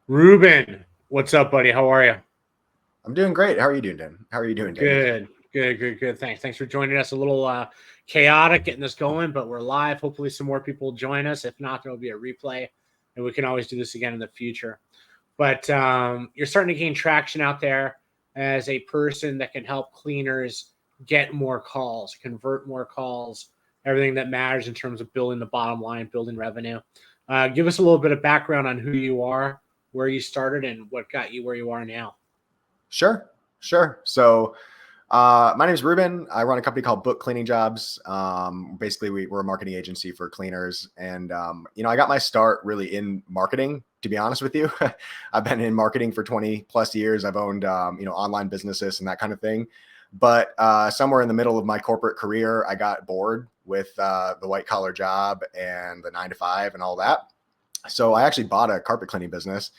Reuben, what's up, buddy? How are you? I'm doing great. How are you doing, Dan? How are you doing, Danny? Good. Thanks for joining us. A little chaotic getting this going, but we're live. Hopefully, some more people will join us. If not, there'll be a replay, and we can always do this again in the future. But you're starting to gain traction out there as a person that can help cleaners get more calls, convert more calls, everything that matters in terms of building the bottom line, building revenue. Give us a little bit of background on who you are, where you started, and what got you where you are now. Sure. So, my name is Reuben. I run a company called Book Cleaning Jobs. Basically, we're a marketing agency for cleaners, and I got my start really in marketing. To be honest with you, I've been in marketing for 20 plus years. I've owned online businesses and that kind of thing. But somewhere in the middle of my corporate career, I got bored with the white collar job and the 9 to 5 and all that. So I actually bought a carpet cleaning business.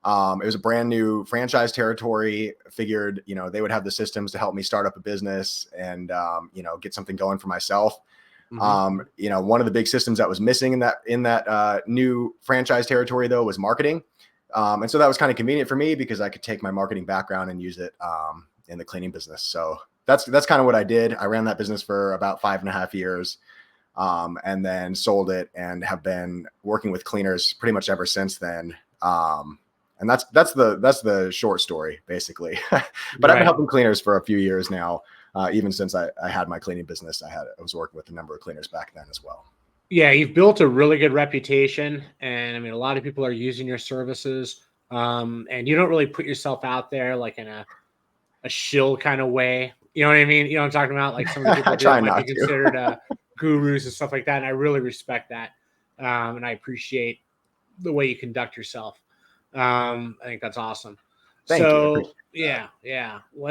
It was a brand new franchise territory. Figured, they would have the systems to help me start up a business and, get something going for myself. One of the big systems that was missing in that new franchise territory though was marketing. And so that was kind of convenient for me because I could take my marketing background and use it in the cleaning business. So that's kind of what I did. I ran that business for about 5.5 years. And then sold it and have been working with cleaners pretty much ever since then. And that's the short story, basically. But right. I've been helping cleaners for a few years now. Even since I had my cleaning business, I was working with a number of cleaners back then as well. Yeah, you've built a really good reputation, and I mean, a lot of people are using your services. And you don't really put yourself out there like in a shill kind of way. You know what I mean? You know what I'm talking about? Like some of the people that might be considered gurus and stuff like that. And I really respect that. And I appreciate the way you conduct yourself. I think that's awesome. Thank you. Yeah.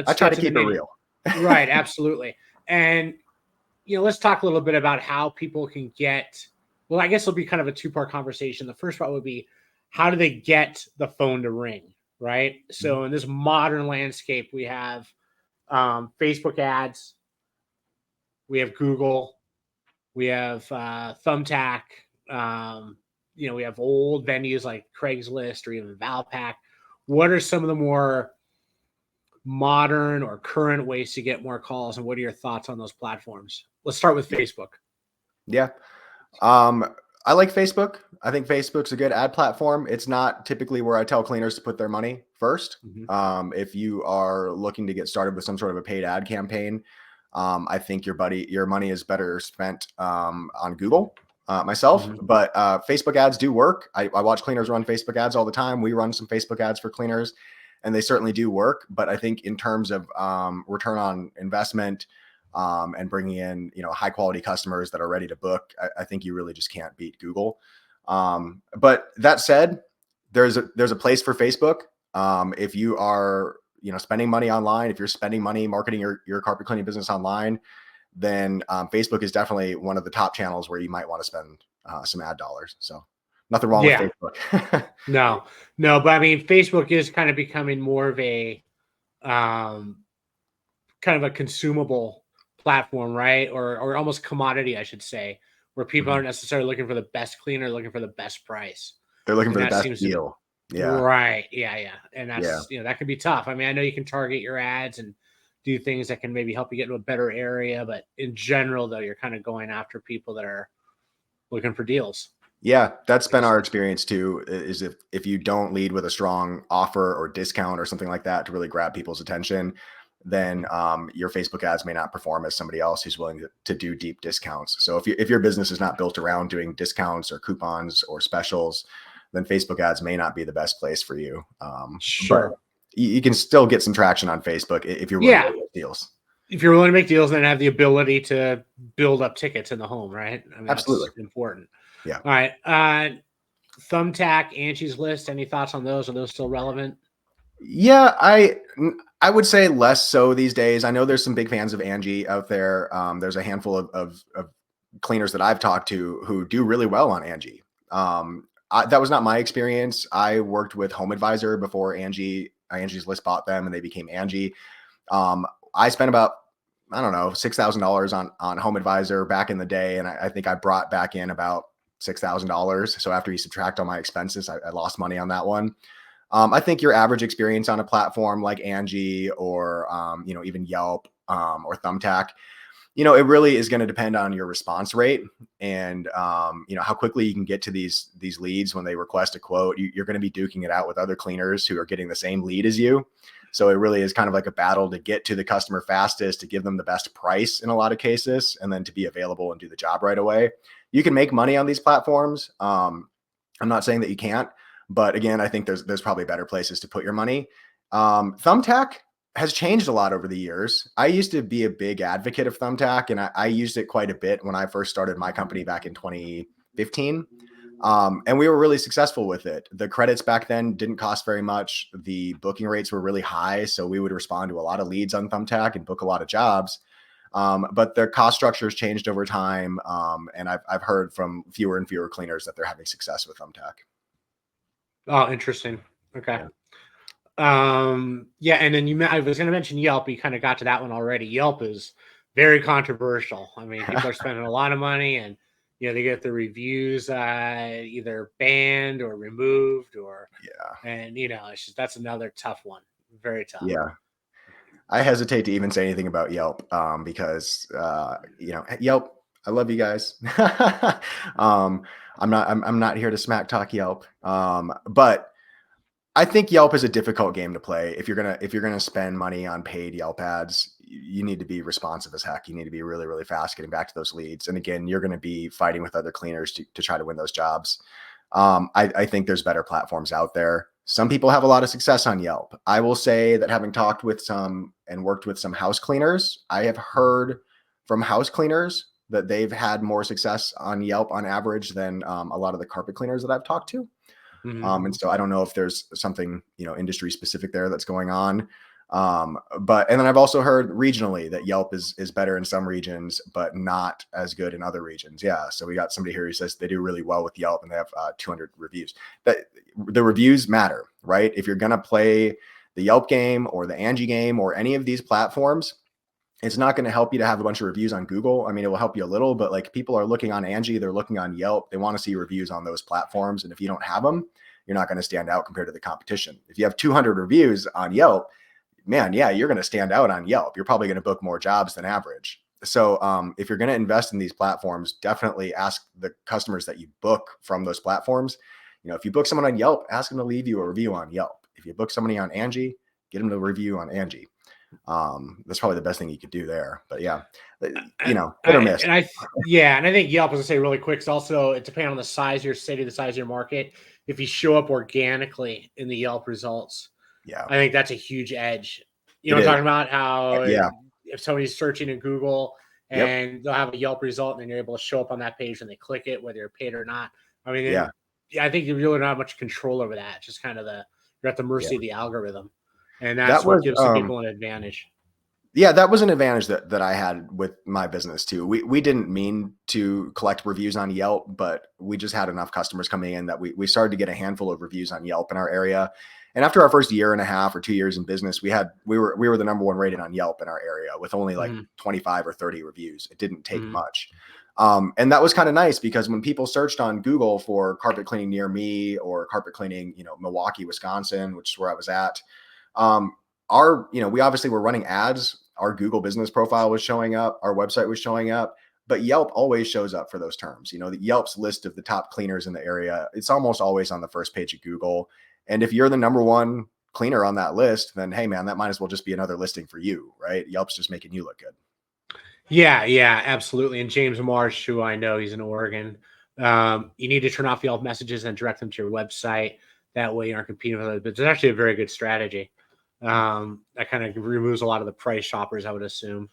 I try to keep it real. Right. Absolutely. And, let's talk a little bit about how people can well, I guess it'll be kind of a 2-part conversation. The first part would be, how do they get the phone to ring? Right. So in this modern landscape, we have Facebook ads, we have Google, we have Thumbtack, we have old venues like Craigslist or even Valpak. What are some of the more modern or current ways to get more calls, and what are your thoughts on those platforms? Let's start with Facebook. Yeah. I like Facebook. I think Facebook's a good ad platform. It's not typically where I tell cleaners to put their money first. If you are looking to get started with some sort of a paid ad campaign, I think your money is better spent on Google myself. But Facebook ads do work. I watch cleaners run Facebook ads all the time. We run some Facebook ads for cleaners, and they certainly do work. But I think in terms of return on investment, and bringing in, high quality customers that are ready to book, I think you really just can't beat Google. But that said, there's a place for Facebook. If you are, spending money online, if you're spending money marketing your carpet cleaning business online, then Facebook is definitely one of the top channels where you might want to spend some ad dollars. So nothing wrong with Facebook. No, but I mean, Facebook is kind of becoming more of a kind of a consumable platform, right? Or almost commodity, I should say, where people aren't necessarily looking for the best cleaner, looking for the best price. They're looking for the best deal. Yeah. Right. Yeah. And that's, that can be tough. I mean, I know you can target your ads and do things that can maybe help you get to a better area, but in general, though, you're kind of going after people that are looking for deals. Yeah, that's been our experience too, is if you don't lead with a strong offer or discount or something like that to really grab people's attention, then your Facebook ads may not perform as somebody else who's willing to do deep discounts. So if your business is not built around doing discounts or coupons or specials, then Facebook ads may not be the best place for you. Sure. But you can still get some traction on Facebook if you're willing to make deals. If you're willing to make deals, then have the ability to build up tickets in the home, right? I mean, absolutely. That's important. Yeah. All right. Thumbtack, Angie's List, any thoughts on those? Are those still relevant? Yeah, I would say less so these days. I know there's some big fans of Angie out there. There's a handful of cleaners that I've talked to who do really well on Angie. That was not my experience. I worked with Home Advisor before Angie's List bought them and they became Angie. I spent about, I don't know, $6,000 on Home Advisor back in the day. And I think I brought back in about $6,000. So after you subtract all my expenses, I lost money on that one. I think your average experience on a platform like Angie or, even Yelp or Thumbtack, it really is going to depend on your response rate and, how quickly you can get to these leads when they request a quote. You're going to be duking it out with other cleaners who are getting the same lead as you. So it really is kind of like a battle to get to the customer fastest, to give them the best price in a lot of cases, and then to be available and do the job right away. You can make money on these platforms. I'm not saying that you can't, but again, I think there's probably better places to put your money. Thumbtack has changed a lot over the years. I used to be a big advocate of Thumbtack, and I used it quite a bit when I first started my company back in 2015. And we were really successful with it. The credits back then didn't cost very much. The booking rates were really high. So we would respond to a lot of leads on Thumbtack and book a lot of jobs. But their cost structure has changed over time. And I've heard from fewer and fewer cleaners that they're having success with Thumbtack. Oh, interesting. Okay. Yeah. And then I was going to mention Yelp. You kind of got to that one already. Yelp is very controversial. I mean, people are spending a lot of money, and they get the reviews either banned or removed, and it's just, that's another tough one. Very tough. Yeah. I hesitate to even say anything about Yelp because Yelp, I love you guys. I'm not here to smack talk Yelp. But I think Yelp is a difficult game to play. If you're gonna spend money on paid Yelp ads, you need to be responsive as heck. You need to be really, really fast getting back to those leads. And again, you're going to be fighting with other cleaners to try to win those jobs. I think there's better platforms out there. Some people have a lot of success on Yelp. I will say that having talked with some and worked with some house cleaners, I have heard from house cleaners that they've had more success on Yelp on average than a lot of the carpet cleaners that I've talked to. And so I don't know if there's something, industry specific there that's going on. And then I've also heard regionally that Yelp is better in some regions, but not as good in other regions. Yeah. So we got somebody here who says they do really well with Yelp and they have 200 reviews. That the reviews matter, right? If you're going to play the Yelp game or the Angie game or any of these platforms, it's not going to help you to have a bunch of reviews on Google. I mean, it will help you a little, but like people are looking on Angie, they're looking on Yelp. They want to see reviews on those platforms. And if you don't have them, you're not going to stand out compared to the competition. If you have 200 reviews on Yelp, man, yeah, you're going to stand out on Yelp. You're probably going to book more jobs than average. So if you're going to invest in these platforms, definitely ask the customers that you book from those platforms. If you book someone on Yelp, ask them to leave you a review on Yelp. If you book somebody on Angie, get them to review on Angie. That's probably the best thing you could do there. But yeah, hit or miss. And I think Yelp, as I say really quick, is also, it depends on the size of your city, the size of your market. If you show up organically in the Yelp results, I think that's a huge edge. I'm talking about how if somebody's searching in Google and they'll have a Yelp result and then you're able to show up on that page when they click it, whether you're paid or not. I mean, I think you really don't have much control over that. It's just kind of you're at the mercy of the algorithm. And that's what gives some people an advantage. Yeah, that was an advantage that I had with my business too. We didn't mean to collect reviews on Yelp, but we just had enough customers coming in that we started to get a handful of reviews on Yelp in our area. And after our first year and a half or 2 years in business, we were the number one rated on Yelp in our area with only like 25 or 30 reviews. It didn't take much. And that was kind of nice because when people searched on Google for carpet cleaning near me or carpet cleaning, Milwaukee, Wisconsin, which is where I was at, we obviously were running ads. Our Google business profile was showing up. Our website was showing up, but Yelp always shows up for those terms. The Yelp's list of the top cleaners in the area, it's almost always on the first page of Google. And if you're the number one cleaner on that list, then, hey man, that might as well just be another listing for you, right? Yelp's just making you look good. Yeah, absolutely. And James Marsh, who I know, he's in Oregon. You need to turn off Yelp messages and direct them to your website. That way you aren't competing with others. But it's actually a very good strategy. That kind of removes a lot of the price shoppers, I would assume.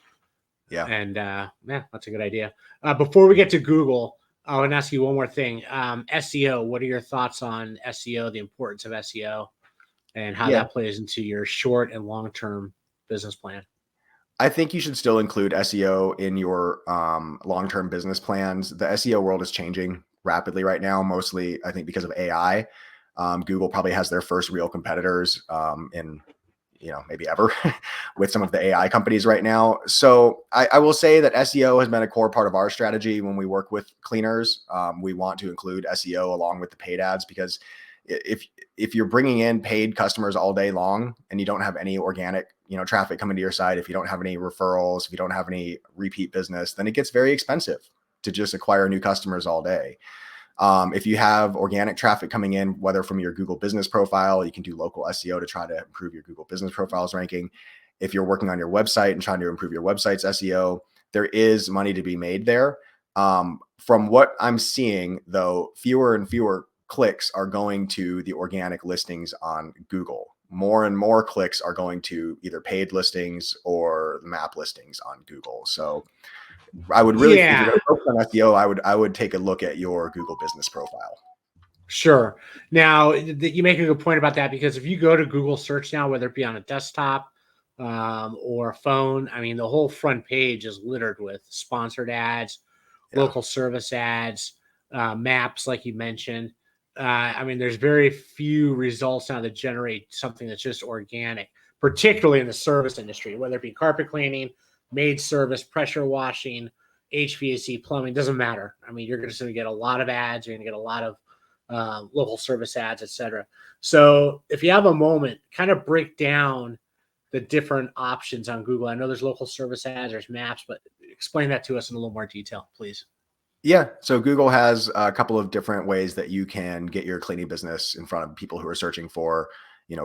Yeah. And that's a good idea. Before we get to Google, I want to ask you one more thing. SEO, what are your thoughts on SEO, the importance of SEO, and how that plays into your short and long-term business plan? I think you should still include SEO in your long-term business plans. The SEO world is changing rapidly right now, mostly I think because of AI. Google probably has their first real competitors in maybe ever with some of the AI companies right now. So I will say that SEO has been a core part of our strategy when we work with cleaners. We want to include SEO along with the paid ads because if you're bringing in paid customers all day long and you don't have any organic, traffic coming to your site, if you don't have any referrals, if you don't have any repeat business, then it gets very expensive to just acquire new customers all day. If you have organic traffic coming in, whether from your Google business profile, you can do local SEO to try to improve your Google business profiles ranking. If you're working on your website and trying to improve your website's SEO, there is money to be made there. From what I'm seeing, though, fewer and fewer clicks are going to the organic listings on Google. More and more clicks are going to either paid listings or map listings on Google. So I would really, if you're going to focus on SEO, I would take a look at your Google business profile. Sure. Now, you make a good point about that, because if you go to Google search now, whether it be on a desktop or a phone, I mean, the whole front page is littered with sponsored ads, local service ads, maps, like you mentioned. I mean, there's very few results now that generate something that's just organic, particularly in the service industry, whether it be carpet cleaning, maid service, pressure washing, HVAC, plumbing, doesn't matter. I mean, you're just going to get a lot of ads. You're going to get a lot of local service ads, etc. So if you have a moment, kind of break down the different options on Google. I know there's local service ads, there's maps, but explain that to us in a little more detail, please. Yeah. So Google has a couple of different ways that you can get your cleaning business in front of people who are searching for,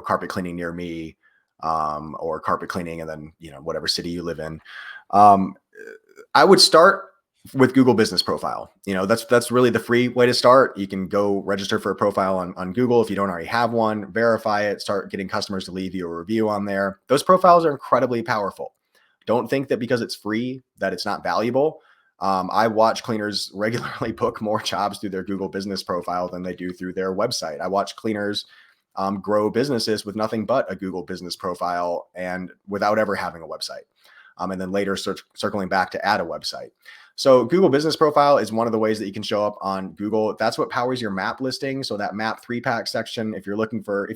carpet cleaning near me, or carpet cleaning, and then, whatever city you live in. I would start with Google business profile. That's really the free way to start. You can go register for a profile on Google. If you don't already have one, verify it, start getting customers to leave you a review on there. Those profiles are incredibly powerful. Don't think that because it's free that it's not valuable. I watch cleaners regularly book more jobs through their Google business profile than they do through their website. I watch cleaners grow businesses with nothing but a Google business profile and without ever having a website. And then later circling back to add a website. So Google business profile is one of the ways that you can show up on Google. That's what powers your map listing. So that map 3-pack section, if you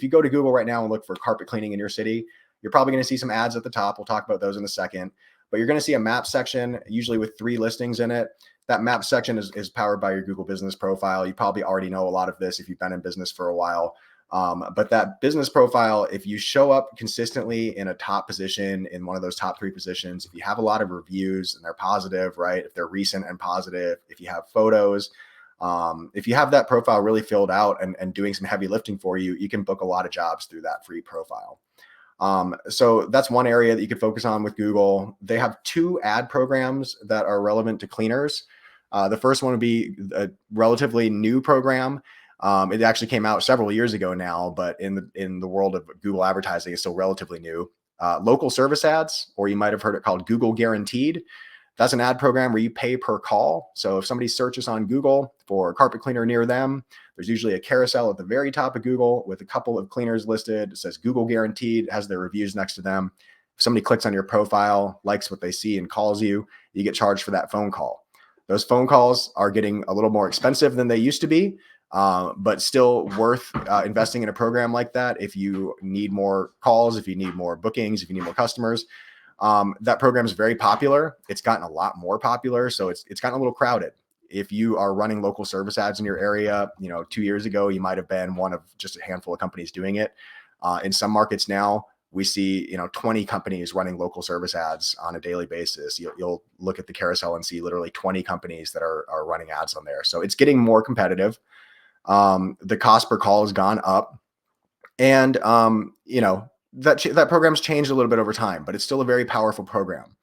go to Google right now and look for carpet cleaning in your city, you're probably going to see some ads at the top. We'll talk about those in a second. But you're going to see a map section, usually with 3 listings in it. That map section is powered by your Google business profile. You probably already know a lot of this if you've been in business for a while. But that business profile, if you show up consistently in a top position, in one of those top 3 positions, if you have a lot of reviews and they're positive, right? If they're recent and positive, if you have photos, if you have that profile really filled out and doing some heavy lifting for you, you can book a lot of jobs through that free profile. So that's one area that you could focus on with Google. They have 2 ad programs that are relevant to cleaners. The first one would be a relatively new program. It actually came out several years ago now, but in the world of Google advertising, it's still relatively new. Local service ads, or you might have heard it called Google Guaranteed. That's an ad program where you pay per call. So if somebody searches on Google for a carpet cleaner near them, there's usually a carousel at the very top of Google with a couple of cleaners listed. It says Google Guaranteed, has their reviews next to them. If somebody clicks on your profile, likes what they see, and calls you, you get charged for that phone call. Those phone calls are getting a little more expensive than they used to be, but still worth investing in a program like that. If you need more calls, if you need more bookings, if you need more customers, that program is very popular. It's gotten a lot more popular. So it's gotten a little crowded. If you are running local service ads in your area, 2 years ago, you might have been one of just a handful of companies doing it. In some markets now, we see, 20 companies running local service ads on a daily basis. You'll look at the carousel and see literally 20 companies that are running ads on there. So it's getting more competitive. The cost per call has gone up, and that program's changed a little bit over time, but it's still a very powerful program.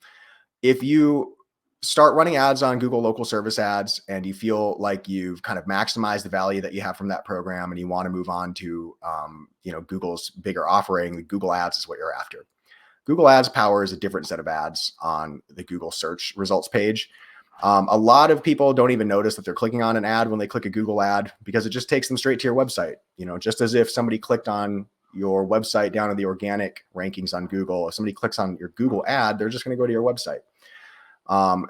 If you start running ads on Google local service ads and you feel like you've kind of maximized the value that you have from that program and you want to move on to Google's bigger offering, the Google Ads is what you're after. Google Ads powers a different set of ads on the Google search results page. A lot of people don't even notice that they're clicking on an ad when they click a Google ad, because it just takes them straight to your website. Just as if somebody clicked on your website down in the organic rankings on Google, if somebody clicks on your Google ad, they're just going to go to your website.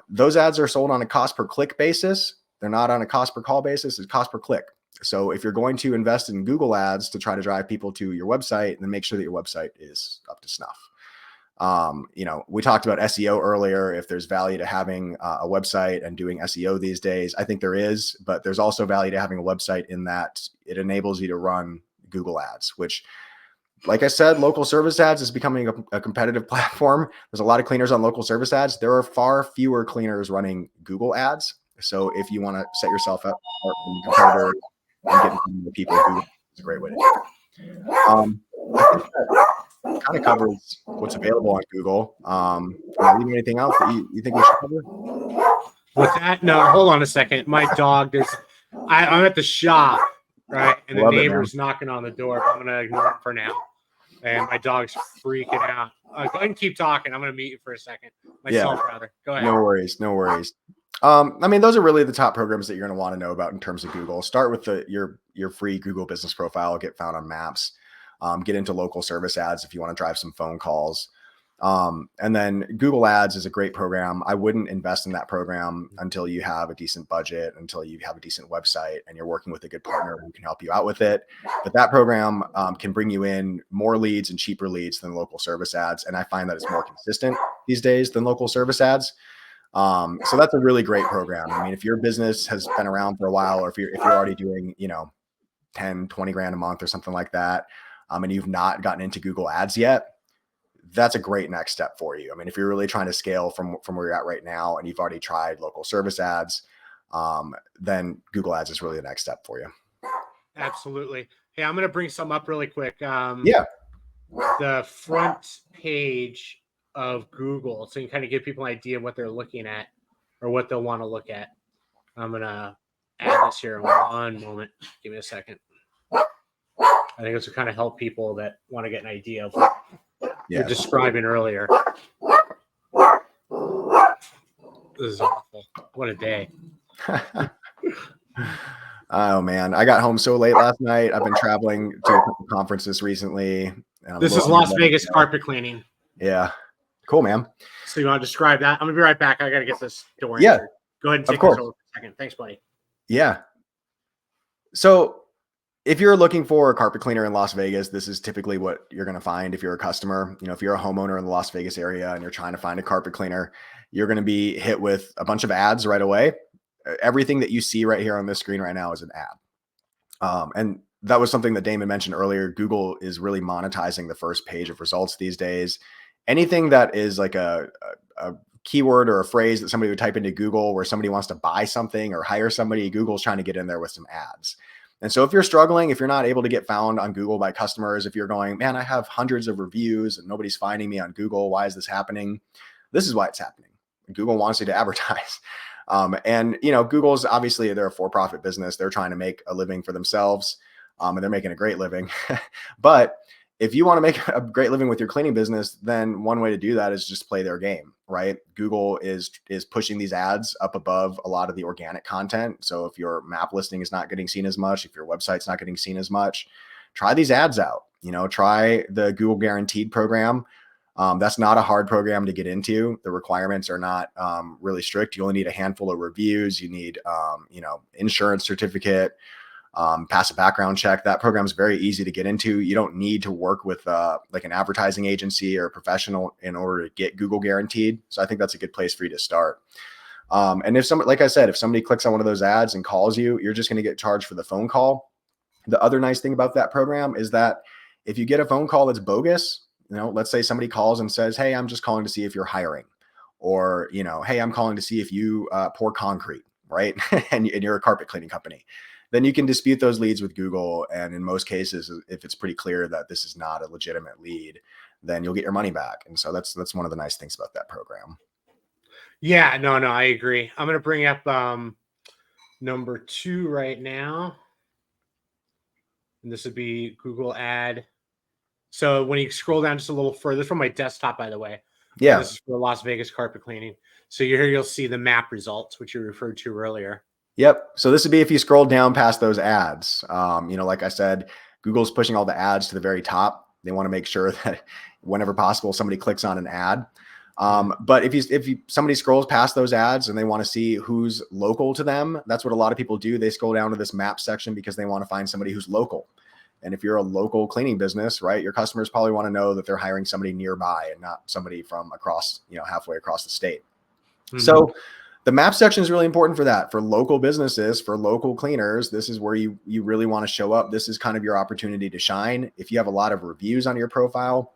Those ads are sold on a cost per click basis. They're not on a cost per call basis. It's cost per click. So if you're going to invest in Google ads to try to drive people to your website, then make sure that your website is up to snuff. We talked about SEO earlier. If there's value to having a website and doing SEO these days, I think there is, but there's also value to having a website in that it enables you to run Google ads, which, like I said, local service ads is becoming a competitive platform. There's a lot of cleaners on local service ads. There are far fewer cleaners running Google ads. So if you want to set yourself up for a competitor and get in front of the people, Google is a great way to do it. I think that kind of covers what's available on Google. Leaving anything else that you think we should cover? With that, no, hold on a second. My dog, I'm at the shop, right? And the neighbor's knocking on the door, but I'm going to ignore it for now. And my dog's freaking out. Go ahead and keep talking. I'm going to mute you for a second. Myself, rather. Go ahead. No worries. Those are really the top programs that you're going to want to know about in terms of Google. Start with your free Google business profile, get found on maps, get into local service ads if you want to drive some phone calls. And then Google Ads is a great program. I wouldn't invest in that program until you have a decent budget, until you have a decent website and you're working with a good partner who can help you out with it. But that program can bring you in more leads and cheaper leads than local service ads. And I find that it's more consistent these days than local service ads. So that's a really great program. I mean, if your business has been around for a while, or if you're already doing, 10, 20 grand a month or something like that, and you've not gotten into Google Ads yet, that's a great next step for you. I mean, if you're really trying to scale from where you're at right now and you've already tried local service ads, then Google Ads is really the next step for you. Absolutely. Hey, I'm going to bring some up really quick. The front page of Google, so you can kind of give people an idea of what they're looking at or what they'll want to look at. I'm going to add this here in one moment. Give me a second. I think this will kind of help people that want to get an idea of what you're describing earlier. This is awful. What a day. Oh man, I got home so late last night. I've been traveling to a couple conferences recently. This is Las Vegas carpet cleaning. Yeah. Cool, man. So you want to describe that? I'm going to be right back. I got to get this door answered. Yeah. Go ahead and take this over for a second. Thanks, buddy. Yeah. So if you're looking for a carpet cleaner in Las Vegas, this is typically what you're going to find if you're a customer. If you're a homeowner in the Las Vegas area and you're trying to find a carpet cleaner, you're going to be hit with a bunch of ads right away. Everything that you see right here on this screen right now is an ad. And that was something that Damon mentioned earlier. Google is really monetizing the first page of results these days. Anything that is like a keyword or a phrase that somebody would type into Google where somebody wants to buy something or hire somebody, Google's trying to get in there with some ads. And so if you're struggling, if you're not able to get found on Google by customers, if you're going, man, I have hundreds of reviews and nobody's finding me on Google, why is this happening? This is why it's happening. Google wants you to advertise. Google's obviously, they're a for-profit business. They're trying to make a living for themselves, and they're making a great living. But if you want to make a great living with your cleaning business, then one way to do that is just play their game, right? Google is pushing these ads up above a lot of the organic content. So if your map listing is not getting seen as much, if your website's not getting seen as much, try these ads out. Try the Google Guaranteed program. That's not a hard program to get into. The requirements are not really strict. You only need a handful of reviews. You need, insurance certificate. Pass a background check. That program is very easy to get into. You don't need to work with like an advertising agency or a professional in order to get Google Guaranteed. So I think that's a good place for you to start. And if somebody, like I said, if somebody clicks on one of those ads and calls you, you're just going to get charged for the phone call. The other nice thing about that program is that if you get a phone call that's bogus, let's say somebody calls and says, hey, I'm just calling to see if you're hiring, or, hey, I'm calling to see if you pour concrete, right? and you're a carpet cleaning company. Then you can dispute those leads with Google. And in most cases, if it's pretty clear that this is not a legitimate lead, then you'll get your money back. And so that's one of the nice things about that program. Yeah, no, I agree. I'm going to bring up number 2 right now. And this would be Google Ad. So when you scroll down just a little further, this is from my desktop, by the way. Yeah. This is for Las Vegas carpet cleaning. So here you'll see the map results, which you referred to earlier. Yep. So this would be if you scroll down past those ads. Like I said, Google's pushing all the ads to the very top. They want to make sure that whenever possible, somebody clicks on an ad. But if somebody scrolls past those ads and they want to see who's local to them, that's what a lot of people do. They scroll down to this map section because they want to find somebody who's local. And if you're a local cleaning business, right, your customers probably want to know that they're hiring somebody nearby and not somebody from across, halfway across the state. So the map section is really important for that. For local businesses, for local cleaners, this is where you really want to show up. This is kind of your opportunity to shine. If you have a lot of reviews on your profile,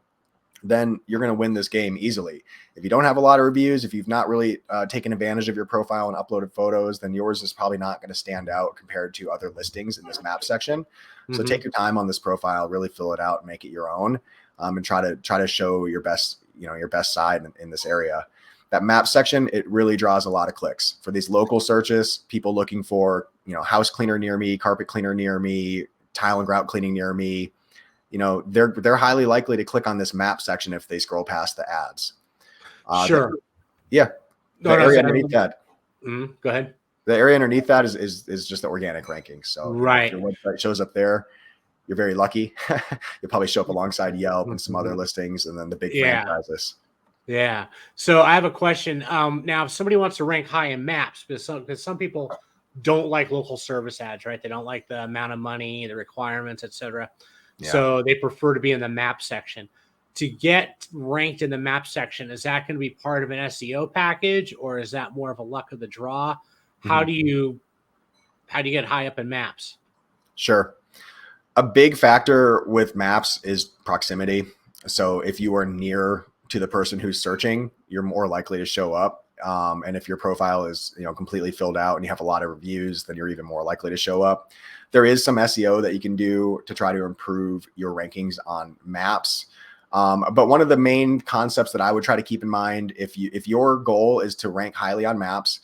then you're going to win this game easily. If you don't have a lot of reviews, if you've not really taken advantage of your profile and uploaded photos, then yours is probably not going to stand out compared to other listings in this map section. So take your time on this profile, really fill it out and make it your own, and try to show your best, your best side in this area. That map section, it really draws a lot of clicks for these local searches, people looking for, house cleaner near me, carpet cleaner near me, tile and grout cleaning near me. They're highly likely to click on this map section if they scroll past the ads. Sure. The area underneath that. Go ahead. The area underneath that is just the organic rankings. So right. If your website shows up there, you're very lucky. You'll probably show up alongside Yelp and some other listings, and then the big franchises. Yeah. So I have a question. Now, if somebody wants to rank high in maps, because some people don't like local service ads, right? They don't like the amount of money, the requirements, etc. Yeah. So they prefer to be in the map section. To get ranked in the map section, is that going to be part of an SEO package, or is that more of a luck of the draw? How do you get high up in maps? Sure. A big factor with maps is proximity. So if you are near to the person who's searching, you're more likely to show up. And if your profile is, completely filled out and you have a lot of reviews, then you're even more likely to show up. There is some SEO that you can do to try to improve your rankings on maps. But one of the main concepts that I would try to keep in mind, if your goal is to rank highly on maps,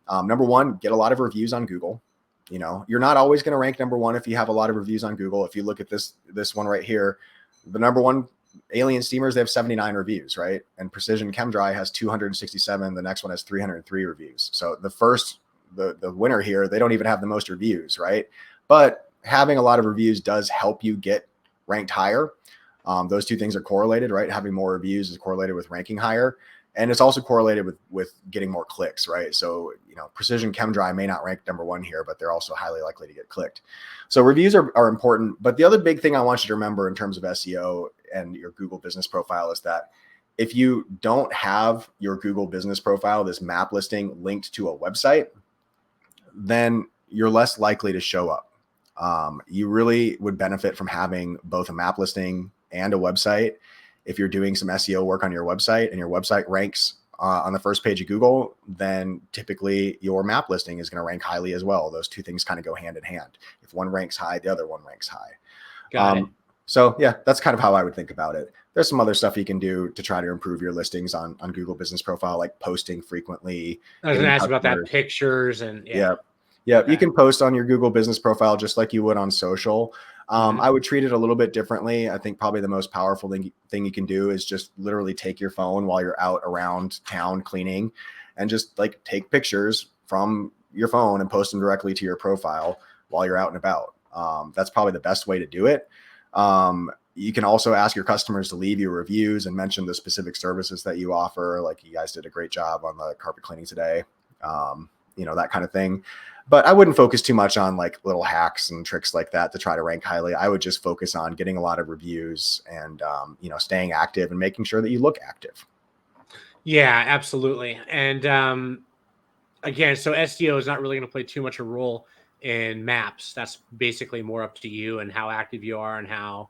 number one, get a lot of reviews on Google. You're not always going to rank number one if you have a lot of reviews on Google. If you look at this one right here, the number one Alien Steamers, they have 79 reviews, right? And Precision Chem Dry has 267. The next one has 303 reviews. So the winner here, they don't even have the most reviews, right? But having a lot of reviews does help you get ranked higher. Those two things are correlated, right? Having more reviews is correlated with ranking higher. And it's also correlated with getting more clicks, right? So, Precision Chem Dry may not rank number one here, but they're also highly likely to get clicked. So reviews are important. But the other big thing I want you to remember in terms of SEO and your Google business profile is that if you don't have your Google business profile, this map listing linked to a website, then you're less likely to show up. You really would benefit from having both a map listing and a website. If you're doing some SEO work on your website and your website ranks on the first page of Google, then typically your map listing is going to rank highly as well. Those two things kind of go hand in hand. If one ranks high, the other one ranks high. Got it. So yeah, that's kind of how I would think about it. There's some other stuff you can do to try to improve your listings on Google Business Profile, like posting frequently. I was going to ask about that, pictures and yeah. Okay. You can post on your Google Business Profile just like you would on social. I would treat it a little bit differently. I think probably the most powerful thing you can do is just literally take your phone while you're out around town cleaning and just like take pictures from your phone and post them directly to your profile while you're out and about. That's probably the best way to do it. You can also ask your customers to leave you reviews and mention the specific services that you offer. Like you guys did a great job on the carpet cleaning today. That kind of thing. But I wouldn't focus too much on like little hacks and tricks like that to try to rank highly. I would just focus on getting a lot of reviews and, staying active and making sure that you look active. Yeah, absolutely. And again, so SEO is not really going to play too much a role in maps. That's basically more up to you and how active you are and how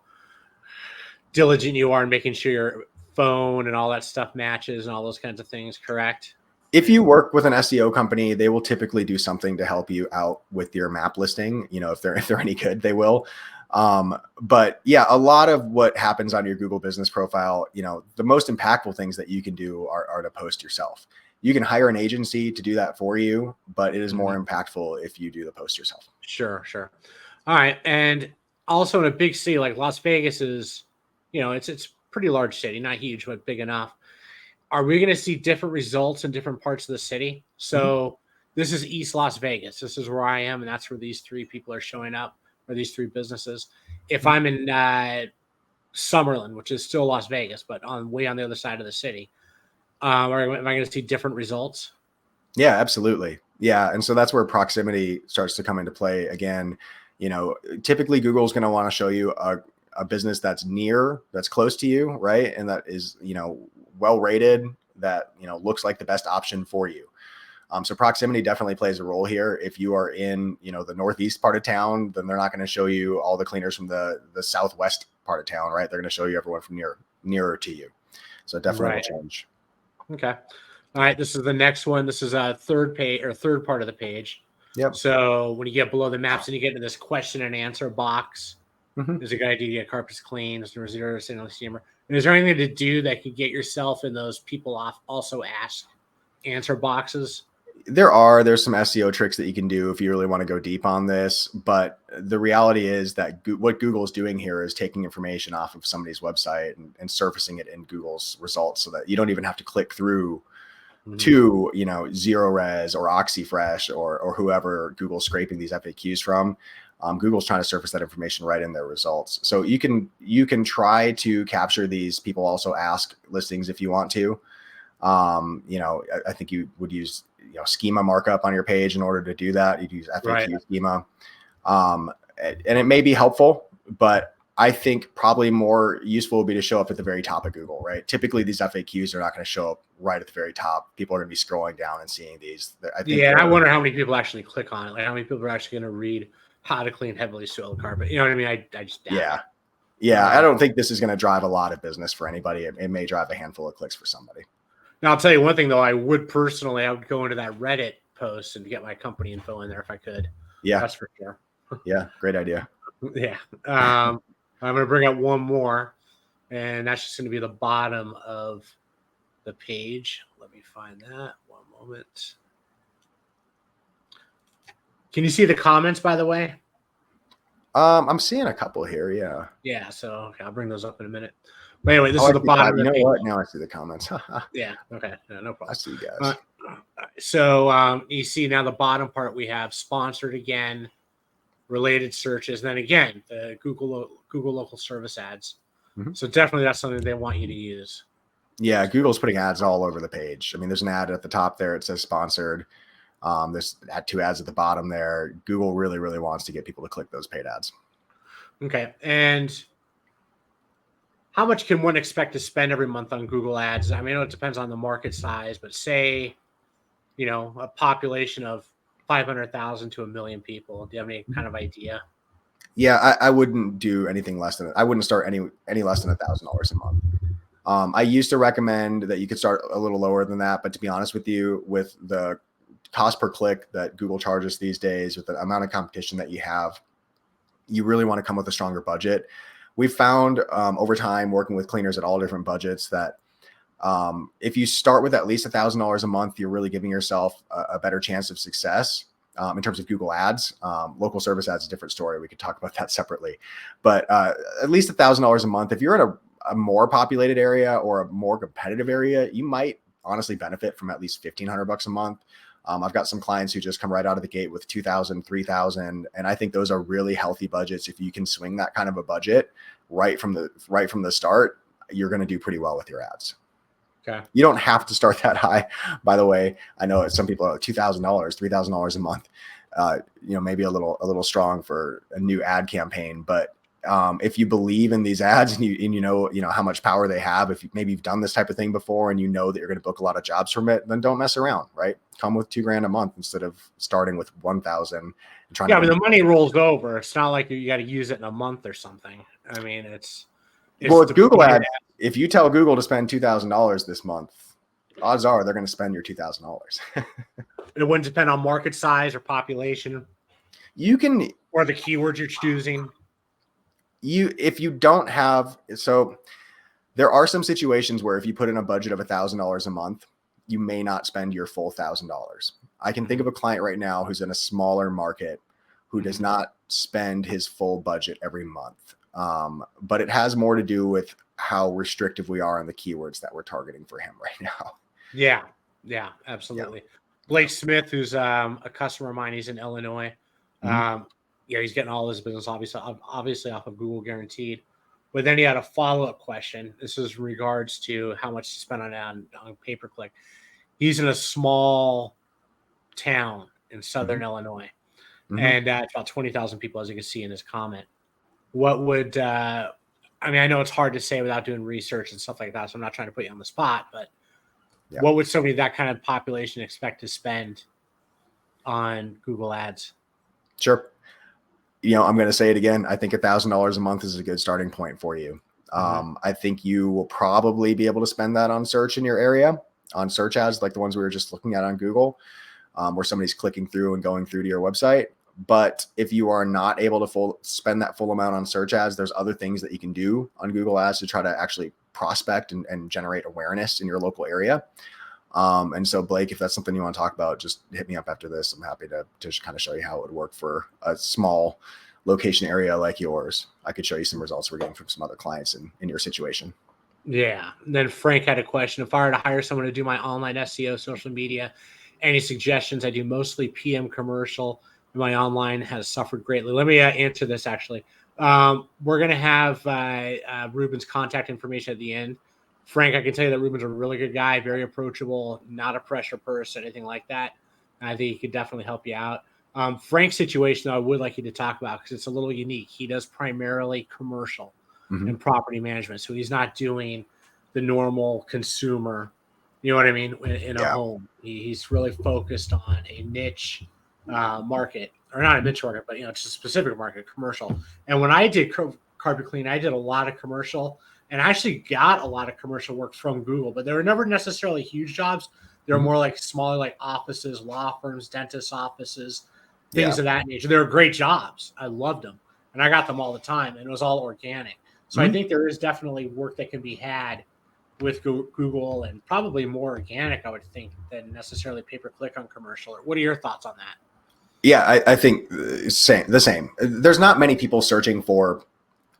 diligent you are in making sure your phone and all that stuff matches and all those kinds of things, correct? If you work with an SEO company, they will typically do something to help you out with your map listing. If they're any good, they will. But yeah, a lot of what happens on your Google Business Profile, the most impactful things that you can do are to post yourself. You can hire an agency to do that for you, but it is more impactful if you do the post yourself. Sure. All right. And also in a big city like Las Vegas is, it's pretty large city, not huge, but big enough. Are we going to see different results in different parts of the city? So this is East Las Vegas. This is where I am. And that's where these three people are showing up, or these three businesses. If I'm in Summerlin, which is still Las Vegas, but way on the other side of the city, am I going to see different results? Yeah, absolutely. Yeah. And so that's where proximity starts to come into play again. Typically Google's going to want to show you a business that's close to you, right? And that is, well rated, that, looks like the best option for you. So proximity definitely plays a role here. If you are in, the northeast part of town, then they're not going to show you all the cleaners from the southwest part of town, right? They're going to show you everyone from nearer to you. So it definitely will change. Okay. All right. This is the next one. This is a third part of the page. Yep. So when you get below the maps and you get into this question and answer box, there's a good idea to get carpets clean. There's no zero single steamer. And is there anything to do that can get yourself in those people also ask answer boxes? There's some SEO tricks that you can do if you really want to go deep on this, but the reality is that what Google is doing here is taking information off of somebody's website and surfacing it in Google's results, so that you don't even have to click through to Zero Res or OxyFresh or whoever Google's scraping these FAQs from. Google's trying to surface that information right in their results. So you can try to capture these people also ask listings if you want to. I think you would use schema markup on your page in order to do that. You'd use FAQ schema, and it may be helpful, but I think probably more useful would be to show up at the very top of Google, right? Typically, these FAQs are not going to show up right at the very top. People are going to be scrolling down and seeing these. I wonder how many people actually click on it. Like how many people are actually going to read how to clean heavily soiled carpet. You know what I mean? I just doubt it. Yeah. I don't think this is going to drive a lot of business for anybody. It may drive a handful of clicks for somebody. Now, I'll tell you one thing, though. I would go into that Reddit post and get my company info in there if I could. Yeah. That's for sure. Yeah. Great idea. Yeah. I'm going to bring up one more, and that's just going to be the bottom of the page. Let me find that. One moment. Can you see the comments, by the way? I'm seeing a couple here. Yeah. Yeah. So okay, I'll bring those up in a minute. But anyway, this is the bottom. You know what? Now I see the comments. Yeah. Okay. No problem. I see you guys. So you see now the bottom part we have sponsored again, related searches, and then again the Google local service ads. So definitely that's something they want you to use. Yeah, Google's putting ads all over the page. I mean, there's an ad at the top there. It says sponsored. There's two ads at the bottom there. Google really, really wants to get people to click those paid ads. Okay. And how much can one expect to spend every month on Google ads? I mean, it depends on the market size, but say, a population of 500,000 to 1 million people. Do you have any kind of idea? Yeah, I wouldn't do anything less than it. I wouldn't start any less than $1,000 a month. I used to recommend that you could start a little lower than that, but to be honest with you, with the cost per click that Google charges these days, with the amount of competition that you have, you really want to come with a stronger budget. We've found over time working with cleaners at all different budgets that if you start with at least $1,000 a month, you're really giving yourself a better chance of success in terms of Google ads. Local service ads is a different story. We could talk about that separately, but at least $1,000 a month. If you're in a more populated area or a more competitive area, you might honestly benefit from at least $1,500 a month. I've got some clients who just come right out of the gate with 2,000, 3,000. And I think those are really healthy budgets. If you can swing that kind of a budget right from the start, you're going to do pretty well with your ads. Okay. You don't have to start that high, by the way. I know some people are $2,000, $3,000 a month, maybe a little strong for a new ad campaign, but if you believe in these ads and you know how much power they have, if you've done this type of thing before and you know that you're going to book a lot of jobs from it, then don't mess around, right? Come with $2,000 a month instead of starting with 1,000 and trying. Yeah, but the money rolls over. It's not like you got to use it in a month or something. I mean, it's well, with Google ads. If you tell Google to spend $2,000 this month, odds are they're going to spend your $2,000. It wouldn't depend on market size or population. You can, or the keywords you're choosing. If you don't have, so there are some situations where if you put in a budget of $1,000 a month, you may not spend your full $1,000. I can think of a client right now who's in a smaller market who does not spend his full budget every month. But it has more to do with how restrictive we are on the keywords that we're targeting for him right now. Yeah, absolutely. Yeah. Blake Smith, who's a customer of mine, he's in Illinois. He's getting all his business obviously off of Google Guaranteed. But then he had a follow-up question. This is in regards to how much to spend on pay-per-click. He's in a small town in southern Illinois. and it's about 20,000 people, as you can see in his comment. What would I mean, I know it's hard to say without doing research and stuff like that, so I'm not trying to put you on the spot, but what would somebody that kind of population expect to spend on Google Ads? Sure. I'm going to say it again. I think $1,000 a month is a good starting point for you. I think you will probably be able to spend that on search in your area, on search ads like the ones we were just looking at on Google, where somebody's clicking through and going through to your website. But if you are not able to spend that full amount on search ads, there's other things that you can do on Google Ads to try to actually prospect and generate awareness in your local area. And so, Blake, if that's something you want to talk about, just hit me up after this. I'm happy to kind of show you how it would work for a small location area like yours. I could show you some results we're getting from some other clients in your situation. Yeah. And then Frank had a question. If I were to hire someone to do my online SEO, social media, any suggestions? I do mostly PM commercial. My online has suffered greatly. Let me answer this, actually. We're going to have Reuben's contact information at the end. Frank, I can tell you that Reuben's a really good guy, very approachable, not a pressure person, anything like that. I think he could definitely help you out. Frank's situation, though, I would like you to talk about because it's a little unique. He does primarily commercial and property management. So he's not doing the normal consumer, you know what I mean, in a home. He's really focused on a niche market, or not a niche market, but it's a specific market, commercial. And when I did carpet clean, I did a lot of commercial, and I actually got a lot of commercial work from Google, but they were never necessarily huge jobs. They were more like smaller, like offices, law firms, dentist offices, things of that nature. They were great jobs. I loved them, and I got them all the time, and it was all organic. So I think there is definitely work that can be had with Google, and probably more organic, I would think, than necessarily pay-per-click on commercial. What are your thoughts on that? Yeah, I think the same. There's not many people searching for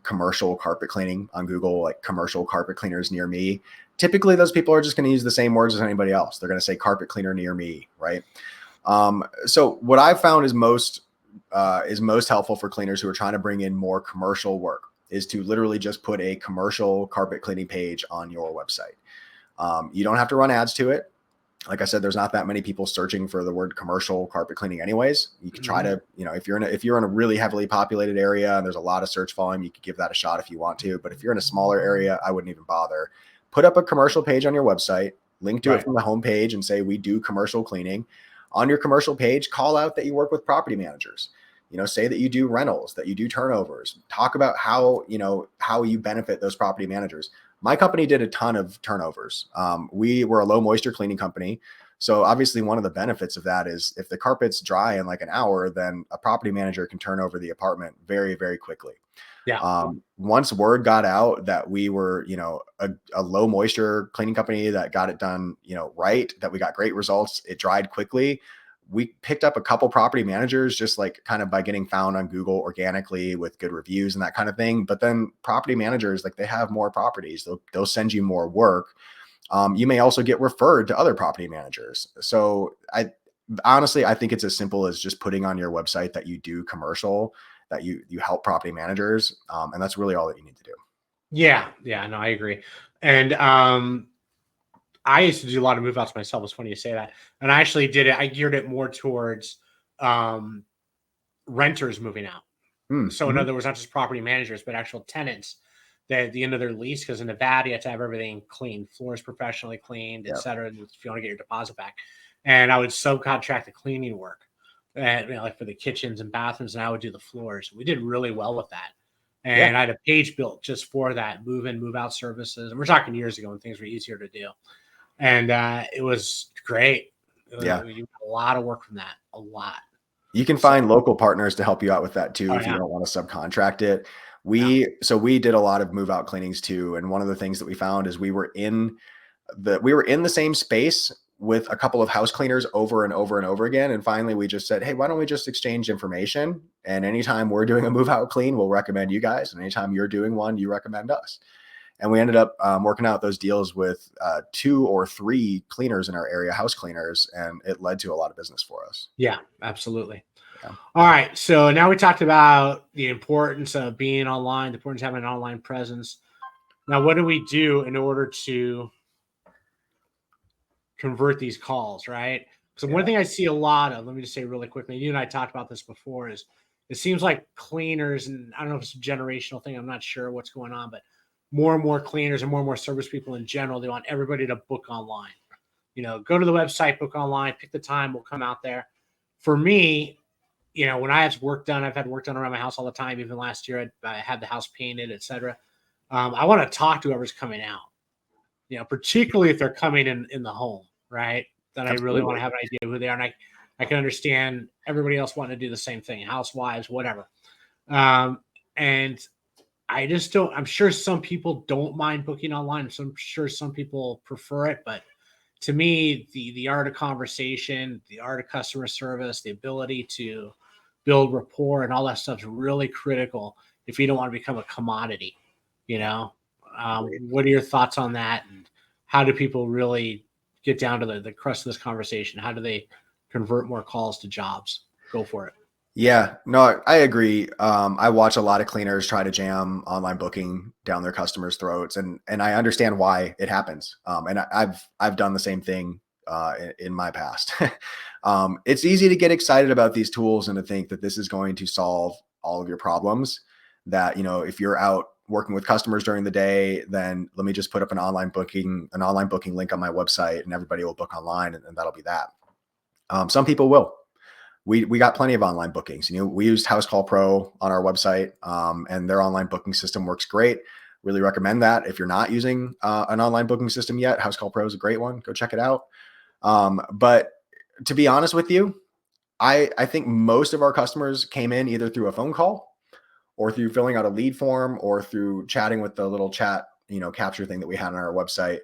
commercial carpet cleaning on Google, like commercial carpet cleaners near me. Typically, those people are just going to use the same words as anybody else. They're going to say carpet cleaner near me, right? So what I've found is most helpful for cleaners who are trying to bring in more commercial work is to literally just put a commercial carpet cleaning page on your website. You don't have to run ads to it. Like I said, there's not that many people searching for the word commercial carpet cleaning anyways. You can try to, if you're in a really heavily populated area and there's a lot of search volume, you could give that a shot if you want to. But if you're in a smaller area, I wouldn't even bother. Put up a commercial page on your website, link to it from the homepage and say, we do commercial cleaning. On your commercial page, call out that you work with property managers. Say that you do rentals, that you do turnovers. Talk about how you benefit those property managers. My company did a ton of turnovers. We were a low moisture cleaning company. So obviously one of the benefits of that is if the carpet's dry in like an hour, then a property manager can turn over the apartment very, very quickly. Yeah. Once word got out that we were, a low moisture cleaning company that got it done, right, that we got great results, it dried quickly. We picked up a couple property managers just like kind of by getting found on Google organically with good reviews and that kind of thing. But then property managers, like they have more properties, they'll send you more work. You may also get referred to other property managers. So I think it's as simple as just putting on your website that you do commercial, that you help property managers. And that's really all that you need to do. Yeah. No, I agree. And I used to do a lot of move outs myself. It's funny you say that. And I actually did it. I geared it more towards renters moving out. So in other words, not just property managers, but actual tenants that at the end of their lease, because in Nevada, you have to have everything cleaned, floors professionally cleaned, et cetera, if you want to get your deposit back. And I would subcontract the cleaning work, and like for the kitchens and bathrooms, and I would do the floors. We did really well with that. And I had a page built just for that, move in, move out services. And we're talking years ago when things were easier to do. And it was great. You got a lot of work from that, a lot. You can find local partners to help you out with that too if you don't want to subcontract it. So we did a lot of move out cleanings too. And one of the things that we found is we were in the same space with a couple of house cleaners over and over and over again. And finally we just said, hey, why don't we just exchange information? And anytime we're doing a move out clean, we'll recommend you guys. And anytime you're doing one, you recommend us. And we ended up working out those deals with 2 or 3 cleaners in our area, house cleaners, and it led to a lot of business for us. Yeah, absolutely. Yeah. All right. So now we talked about the importance of being online, the importance of having an online presence. Now, what do we do in order to convert these calls, right? So one thing I see a lot of, let me just say really quickly, you and I talked about this before, is it seems like cleaners, and I don't know if it's a generational thing, I'm not sure what's going on, but more and more cleaners and more service people in general, they want everybody to book online. Go to the website, book online, pick the time, we'll come out there. For me, when I have work done, I've had work done around my house all the time. Even last year, I had the house painted, etc. I want to talk to whoever's coming out, particularly if they're coming in the home, right? Then I really want to have an idea who they are. And I can understand everybody else wanting to do the same thing, housewives, whatever. And I just don't, I'm sure some people don't mind booking online. So I'm sure some people prefer it, but to me, the art of conversation, the art of customer service, the ability to build rapport and all that stuff is really critical if you don't want to become a commodity. What are your thoughts on that? And how do people really get down to the crust of this conversation? How do they convert more calls to jobs? Go for it. Yeah, no, I agree. I watch a lot of cleaners try to jam online booking down their customers' throats, and I understand why it happens. And I've done the same thing in my past. It's easy to get excited about these tools and to think that this is going to solve all of your problems. That if you're out working with customers during the day, then let me just put up an online booking link on my website, and everybody will book online, and that'll be that. Some people will. We got plenty of online bookings. We used House Call Pro on our website, and their online booking system works great. Really recommend that. If you're not using an online booking system yet, House Call Pro is a great one. Go check it out. But to be honest with you, I think most of our customers came in either through a phone call or through filling out a lead form or through chatting with the little chat, capture thing that we had on our website.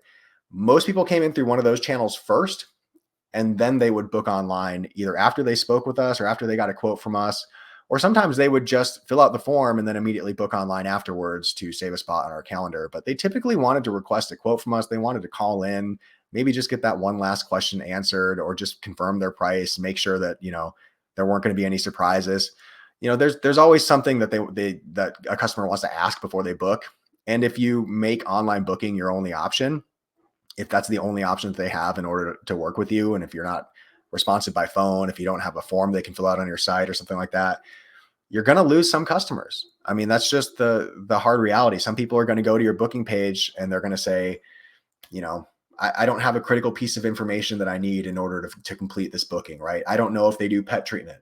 Most people came in through one of those channels first. And then they would book online either after they spoke with us or after they got a quote from us, or sometimes they would just fill out the form and then immediately book online afterwards to save a spot on our calendar. But they typically wanted to request a quote from us. They wanted to call in, maybe just get that one last question answered, or just confirm their price, make sure that, there weren't going to be any surprises. There's always something that that a customer wants to ask before they book. And if you make online booking your only option, if that's the only option that they have in order to work with you, and if you're not responsive by phone, if you don't have a form they can fill out on your site or something like that, you're going to lose some customers. I mean, that's just the hard reality. Some people are going to go to your booking page and they're going to say, I don't have a critical piece of information that I need in order to complete this booking, right? I don't know if they do pet treatment.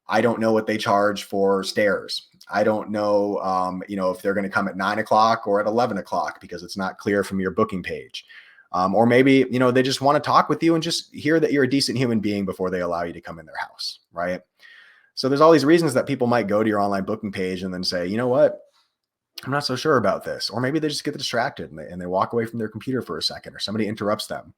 I don't know what they charge for stairs. I don't know, if they're going to come at 9 o'clock or at 11 o'clock because it's not clear from your booking page. Or maybe, they just want to talk with you and just hear that you're a decent human being before they allow you to come in their house, right? So there's all these reasons that people might go to your online booking page and then say, you know what, I'm not so sure about this. Or maybe they just get distracted and they walk away from their computer for a second, or somebody interrupts them.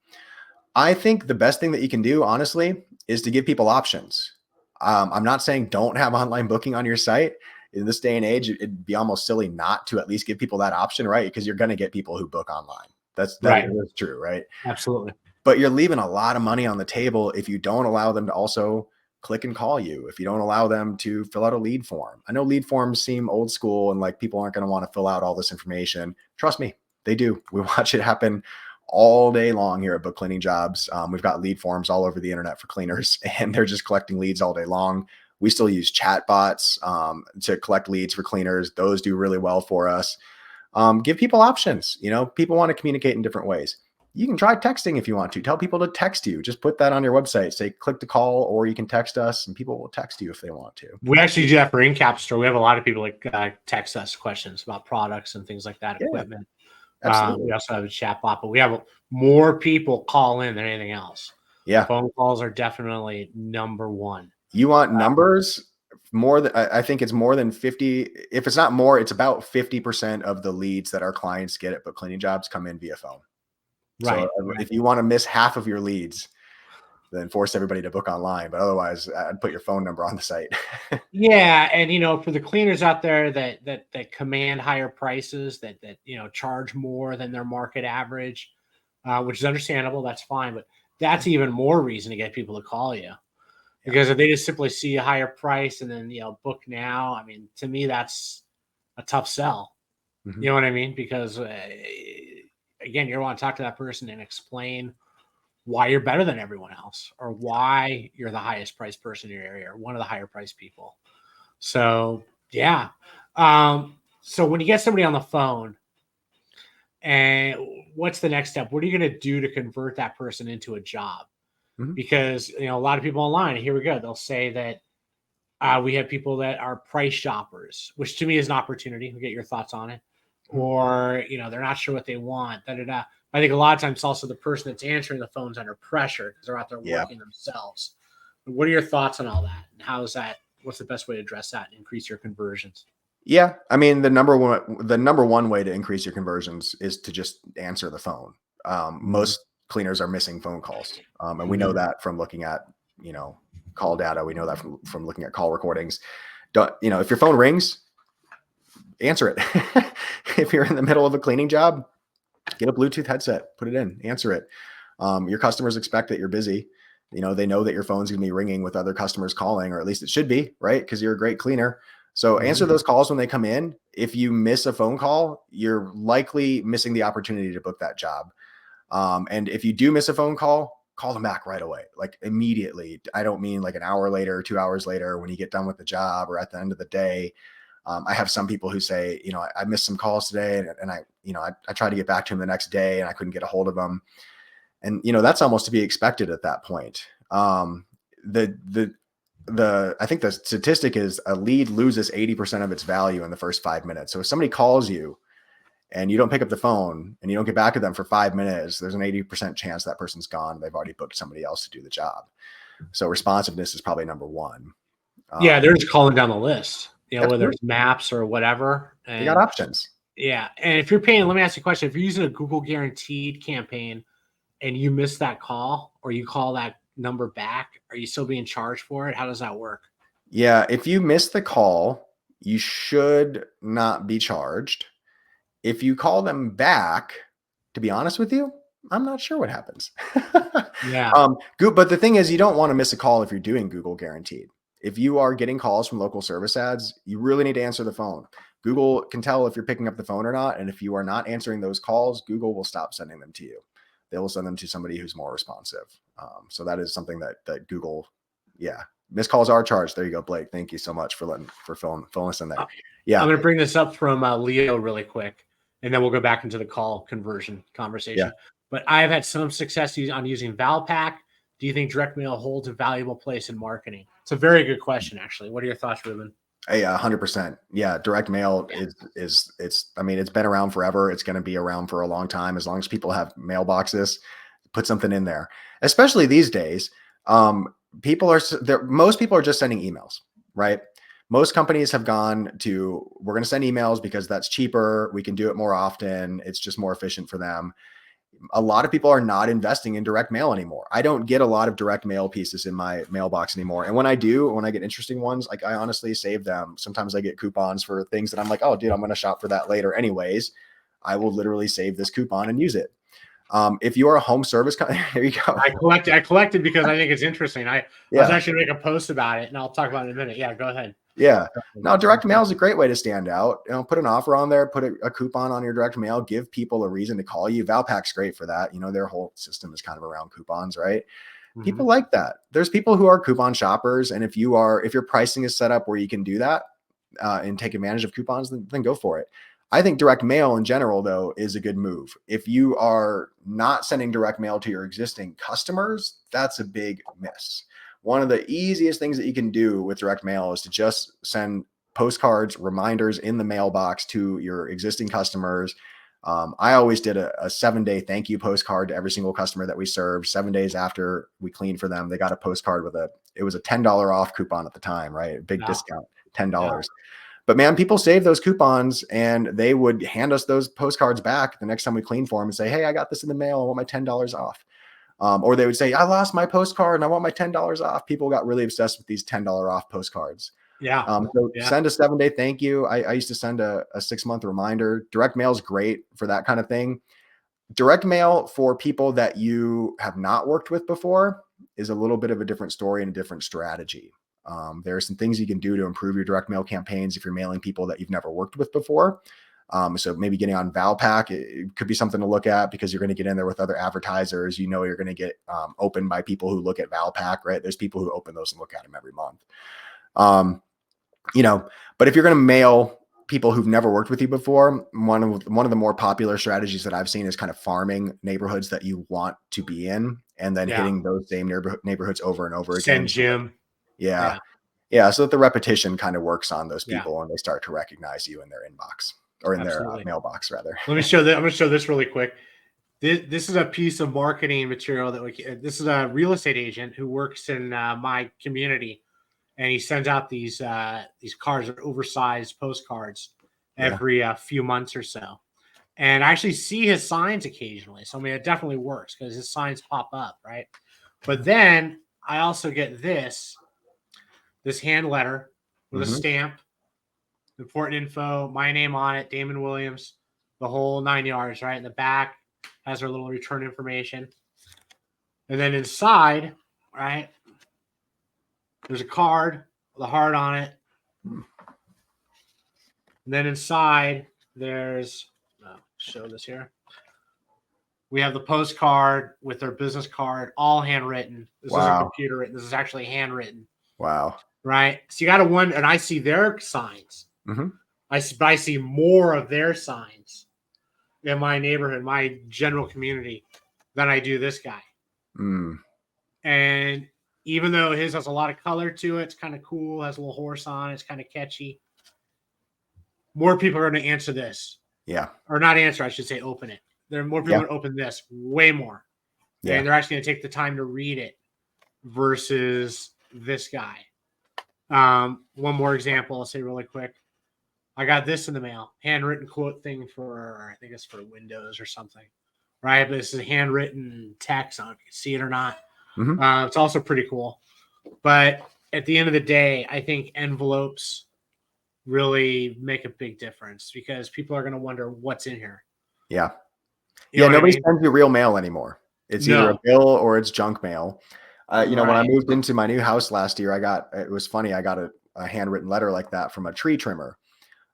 I think the best thing that you can do, honestly, is to give people options. I'm not saying don't have online booking on your site. In this day and age, it'd be almost silly not to at least give people that option, right? Because you're going to get people who book online. That's true, right? Absolutely. But you're leaving a lot of money on the table if you don't allow them to also click and call you, if you don't allow them to fill out a lead form. I know lead forms seem old school and like people aren't going to want to fill out all this information. Trust me, they do. We watch it happen all day long here at Book Cleaning Jobs. We've got lead forms all over the internet for cleaners, and they're just collecting leads all day long. We still use chat bots to collect leads for cleaners. Those do really well for us. Give people options. People want to communicate in different ways. You can try texting if you want to. Tell people to text you. Just put that on your website. Say, click to call, or you can text us, and people will text you if they want to. We actually do that for Encapstore. We have a lot of people text us questions about products and things like that, equipment. Absolutely. We also have a chat bot, but we have more people call in than anything else. Yeah. Phone calls are definitely number one. You want numbers? More than, I think it's more than 50. If it's not more, it's about 50% of the leads that our clients get at Book Cleaning Jobs come in via phone. Right. So if you want to miss half of your leads, then force everybody to book online. But otherwise, I'd put your phone number on the site. Yeah, and for the cleaners out there that command higher prices, that charge more than their market average, which is understandable. That's fine, but that's even more reason to get people to call you. Because if they just simply see a higher price and then, book now, I mean, to me, that's a tough sell. Mm-hmm. You know what I mean? Because, again, you want to talk to that person and explain why you're better than everyone else, or why you're the highest priced person in your area, or one of the higher priced people. So yeah. So when you get somebody on the phone, and what's the next step? What are you going to do to convert that person into a job? Mhm. Because a lot of people online, here we go, they'll say that we have people that are price shoppers, which to me is an opportunity. We get your thoughts on it. Mhm. Or, they're not sure what they want. Da, da, da. I think a lot of times it's also the person that's answering the phone's under pressure because they're out there Yeah. working themselves. But what are your thoughts on all that? And how is that? What's the best way to address that and increase your conversions? Yeah, I mean, the number one way to increase your conversions is to just answer the phone. Most cleaners are missing phone calls, and we know that from looking at call data. We know that from looking at call recordings. If your phone rings, answer it. If you're in the middle of a cleaning job, get a Bluetooth headset, put it in, answer it. Your customers expect that you're busy. They know that your phone's going to be ringing with other customers calling, or at least it should be, right? Because you're a great cleaner. So answer those calls when they come in. If you miss a phone call, you're likely missing the opportunity to book that job. And if you do miss a phone call them back right away, like immediately. I don't mean like an hour later, 2 hours later, when you get done with the job or at the end of the day. I have some people who say, I missed some calls today, and I tried to get back to him the next day and I couldn't get a hold of them. And, that's almost to be expected at that point. I think the statistic is a lead loses 80% of its value in the first 5 minutes. So if somebody calls you and you don't pick up the phone and you don't get back to them for 5 minutes, there's an 80% chance that person's gone. They've already booked somebody else to do the job. So responsiveness is probably number one. Yeah, they're just calling down the list, whether Absolutely. it's maps or whatever. They got And options. yeah, and if you're paying, let me ask you a question. If you're using a Google Guaranteed campaign and you miss that call or you call that number back, are you still being charged for it? How does that work? Yeah, if you miss the call, you should not be charged. If you call them back, to be honest with you, I'm not sure what happens. Yeah. But the thing is, you don't want to miss a call if you're doing Google Guaranteed. If you are getting calls from local service ads, you really need to answer the phone. Google can tell if you're picking up the phone or not. And if you are not answering those calls, Google will stop sending them to you. They will send them to somebody who's more responsive. So that is something that Google, yeah. Missed calls are charged. There you go, Blake. Thank you so much for filling us in there. Yeah. I'm going to bring this up from Leo really quick, and then we'll go back into the call conversion conversation. Yeah. But I've had some success on using Valpak. Do you think direct mail holds a valuable place in marketing? It's a very good question, actually. What are your thoughts, Reuben? Yeah, 100%. Yeah, direct mail it's been around forever. It's going to be around for a long time. As long as people have mailboxes, put something in there. Especially these days, most people are just sending emails, right? Most companies have gone to, we're going to send emails because that's cheaper. We can do it more often. It's just more efficient for them. A lot of people are not investing in direct mail anymore. I don't get a lot of direct mail pieces in my mailbox anymore. And when I do, when I get interesting ones, like I honestly save them. Sometimes I get coupons for things that I'm like, oh, dude, I'm going to shop for that later anyways. I will literally save this coupon and use it. If you are a home service company, there you go. I collected because I think it's interesting. I was actually going to make a post about it, and I'll talk about it in a minute. Yeah, go ahead. Yeah. Now, direct mail is a great way to stand out. Put an offer on there, put a coupon on your direct mail, give people a reason to call you. Valpak's great for that. Their whole system is kind of around coupons, right? Mm-hmm. People like that. There's people who are coupon shoppers. And if your pricing is set up where you can do that and take advantage of coupons, then go for it. I think direct mail in general, though, is a good move. If you are not sending direct mail to your existing customers, that's a big miss. One of the easiest things that you can do with direct mail is to just send postcards, reminders in the mailbox to your existing customers. I always did a 7-day thank you postcard to every single customer that we served. 7 days after we cleaned for them, they got a postcard it was a $10 off coupon at the time, right? Big discount, $10. Yeah. But man, people save those coupons and they would hand us those postcards back the next time we cleaned for them and say, hey, I got this in the mail. I want my $10 off. Or they would say, I lost my postcard and I want my $10 off. People got really obsessed with these $10 off postcards. Yeah. Send a 7-day thank you. I used to send a 6-month reminder. Direct mail is great for that kind of thing. Direct mail for people that you have not worked with before is a little bit of a different story and a different strategy. There are some things you can do to improve your direct mail campaigns if you're mailing people that you've never worked with before. So maybe getting on Valpak, it could be something to look at because you're going to get in there with other advertisers. You're going to get opened by people who look at Valpak, right? There's people who open those and look at them every month. But if you're going to mail people who've never worked with you before, one of the more popular strategies that I've seen is kind of farming neighborhoods that you want to be in, and then hitting those same neighborhoods over and over again. Send Jim. Yeah. So that the repetition kind of works on those people and they start to recognize you in their inbox or in their mailbox rather. Let me show that. I'm going to show this really quick. This is a piece of marketing material this is a real estate agent who works in my community, and he sends out these cards, or oversized postcards, every few months or so. And I actually see his signs occasionally. So I mean, it definitely works because his signs pop up, right? But then I also get this hand letter with a stamp, important info, my name on it, Damon Williams, the whole 9 yards, right? In the back has our little return information. And then inside, right, there's a card with a heart on it. And then inside, there's, show this here. We have the postcard with their business card, all handwritten. This isn't computer written. This is actually handwritten. Wow. Right. So you got to wonder, and I see their signs. I see more of their signs in my neighborhood, my general community, than I do this guy. And even though his has a lot of color to it, it's kind of cool, has a little horse on it, it's kind of catchy. More people are going to answer this. Yeah. Or not answer, I should say open it. There are more people going to open this, way more. Yeah. And they're actually going to take the time to read it versus this guy. One more example, I'll say really quick. I got this in the mail, handwritten quote thing for, I think it's for Windows or something, right? But this is handwritten text. I don't know if you can see it or not. It's also pretty cool. But at the end of the day, I think envelopes really make a big difference because people are going to wonder what's in here. Yeah. Nobody sends you real mail anymore. It's either a bill or it's junk mail. When I moved into my new house last year, it was funny. I got a handwritten letter like that from a tree trimmer.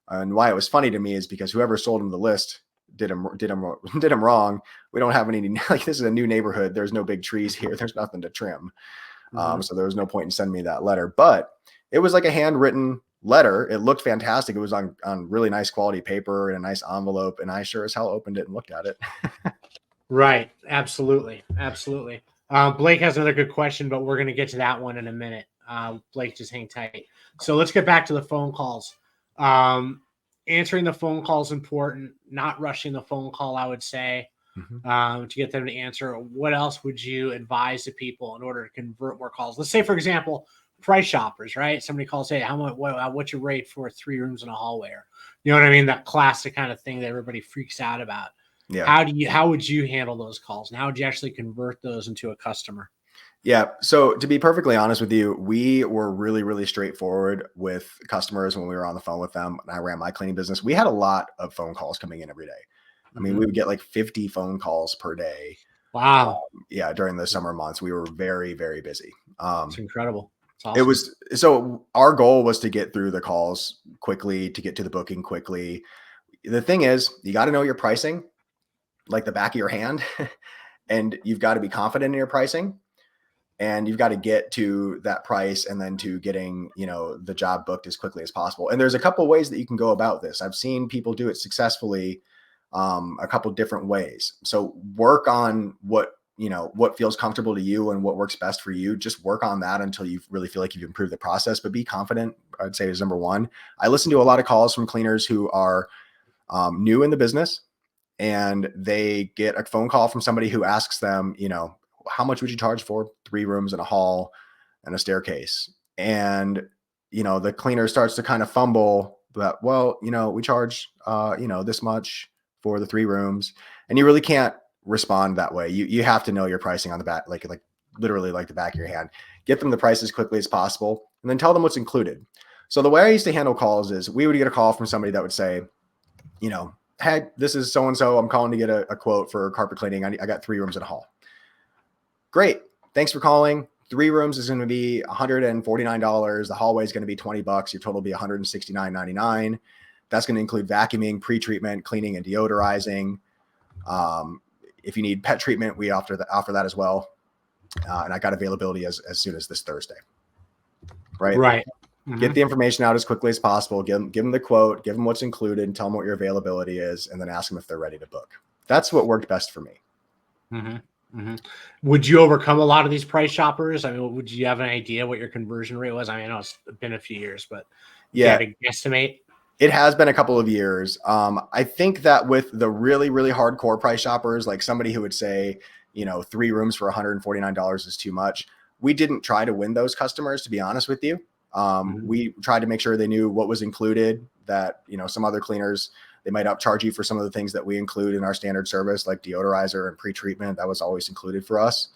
And why it was funny to me is because whoever sold him the list did him wrong. We don't have any, like, this is a new neighborhood. There's no big trees here. There's nothing to trim. So there was no point in sending me that letter, but it was like a handwritten letter. It looked fantastic. It was on really nice quality paper and a nice envelope. And I sure as hell opened it and looked at it. Right. Absolutely. Blake has another good question, but we're going to get to that one in a minute. Blake, just hang tight. So let's get back to the phone calls. Answering the phone call is important, not rushing the phone call, I would say, to get them to answer. What else would you advise to people in order to convert more calls? Let's say, for example, price shoppers, right? Somebody calls, hey, what's your rate for 3 rooms in a hallway? Or, you know what I mean? That classic kind of thing that everybody freaks out about. Yeah. How would you handle those calls, and how would you actually convert those into a customer? Yeah. So to be perfectly honest with you, we were really, really straightforward with customers when we were on the phone with them. And I ran my cleaning business. We had a lot of phone calls coming in every day. I mean, we would get like 50 phone calls per day. Wow. During the summer months, we were very, very busy. It's incredible. It's awesome. So our goal was to get through the calls quickly, to get to the booking quickly. The thing is, you got to know your pricing like the back of your hand, and you've got to be confident in your pricing. And you've got to get to that price and then to getting, the job booked as quickly as possible. And there's a couple of ways that you can go about this. I've seen people do it successfully a couple different ways. So work on what feels comfortable to you and what works best for you. Just work on that until you really feel like you've improved the process, but be confident, I'd say, is number one. I listen to a lot of calls from cleaners who are new in the business, and they get a phone call from somebody who asks them, how much would you charge for 3 rooms and a hall and a staircase? And, the cleaner starts to kind of fumble that, well, we charge, this much for the 3 rooms, and you really can't respond that way. You have to know your pricing on the back, like literally like the back of your hand. Get them the price as quickly as possible, and then tell them what's included. So the way I used to handle calls is we would get a call from somebody that would say, hey, this is so-and-so. I'm calling to get a quote for carpet cleaning. I got 3 rooms and a hall. Great. Thanks for calling. 3 rooms is going to be $149. The hallway is going to be $20. Your total will be $169.99. That's going to include vacuuming, pre-treatment, cleaning, and deodorizing. If you need pet treatment, we offer that as well. And I got availability as soon as this Thursday. Right. Right. Get the information out as quickly as possible. Give them the quote, give them what's included, and tell them what your availability is, and then ask them if they're ready to book. That's what worked best for me. Would you overcome a lot of these price shoppers? I mean, would you have an idea what your conversion rate was? I mean, I know it's been a few years, but yeah, to guesstimate. It has been a couple of years. I think that with the really, really hardcore price shoppers, like somebody who would say, 3 rooms for $149 is too much. We didn't try to win those customers, to be honest with you. We tried to make sure they knew what was included, that, some other cleaners, they might upcharge you for some of the things that we include in our standard service, like deodorizer and pre-treatment. That was always included for us.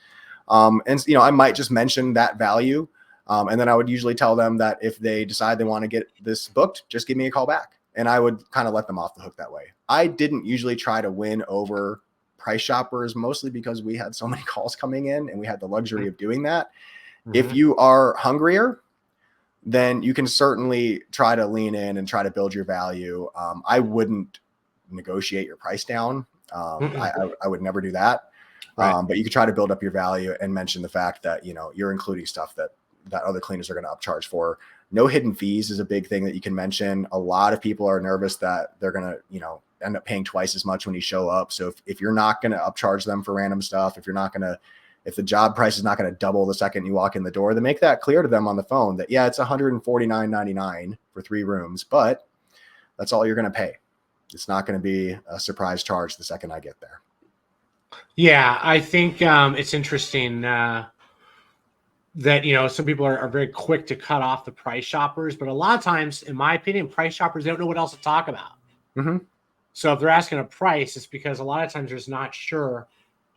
I might just mention that value. And then I would usually tell them that if they decide they want to get this booked, just give me a call back. And I would kind of let them off the hook that way. I didn't usually try to win over price shoppers, mostly because we had so many calls coming in and we had the luxury of doing that. If you are hungrier, then you can certainly try to lean in and try to build your value. I wouldn't negotiate your price down. I would never do that. Right. But you could try to build up your value and mention the fact that, you're including stuff that other cleaners are going to upcharge for. No hidden fees is a big thing that you can mention. A lot of people are nervous that they're going to, end up paying twice as much when you show up. So if you're not going to upcharge them for random stuff, if the job price is not going to double the second you walk in the door, then make that clear to them on the phone that, yeah, it's $149.99 for 3 rooms, but that's all you're going to pay. It's not going to be a surprise charge the second I get there. Yeah, I think it's interesting that, some people are very quick to cut off the price shoppers, but a lot of times, in my opinion, price shoppers, they don't know what else to talk about. So if they're asking a price, it's because a lot of times they're just not sure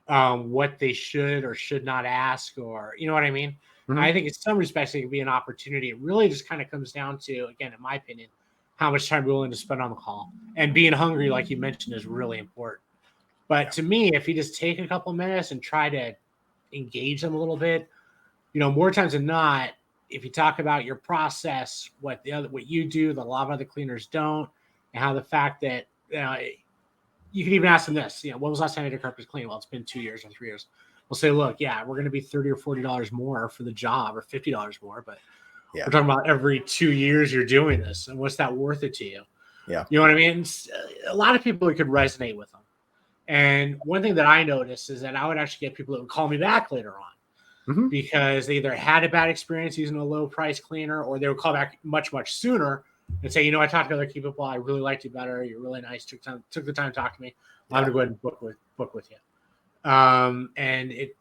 what they should or should not ask, or, you know what I mean? I think in some respects, it can be an opportunity. It really just kind of comes down to, again, in my opinion, how much time you're willing to spend on the call. And being hungry, like you mentioned, is really important. But to me, if you just take a couple of minutes and try to engage them a little bit, more times than not, if you talk about your process, what you do, that a lot of other cleaners don't, and how the fact that you can even ask them this, when was the last time your carpet was clean? Well, it's been 2 years or 3 years. We'll say, look, yeah, we're going to be $30 or $40 more for the job, or $50 more, but we're talking about every 2 years you're doing this, and what's that worth it to you? Yeah, you know what I mean? A lot of people could resonate with them. And one thing that I noticed is that I would actually get people that would call me back later on because they either had a bad experience using a low price cleaner, or they would call back much, much sooner and say, I talked to other people. I really liked you better. You're really nice. Took the time to talk to me. I'm going to go ahead and book with you. And it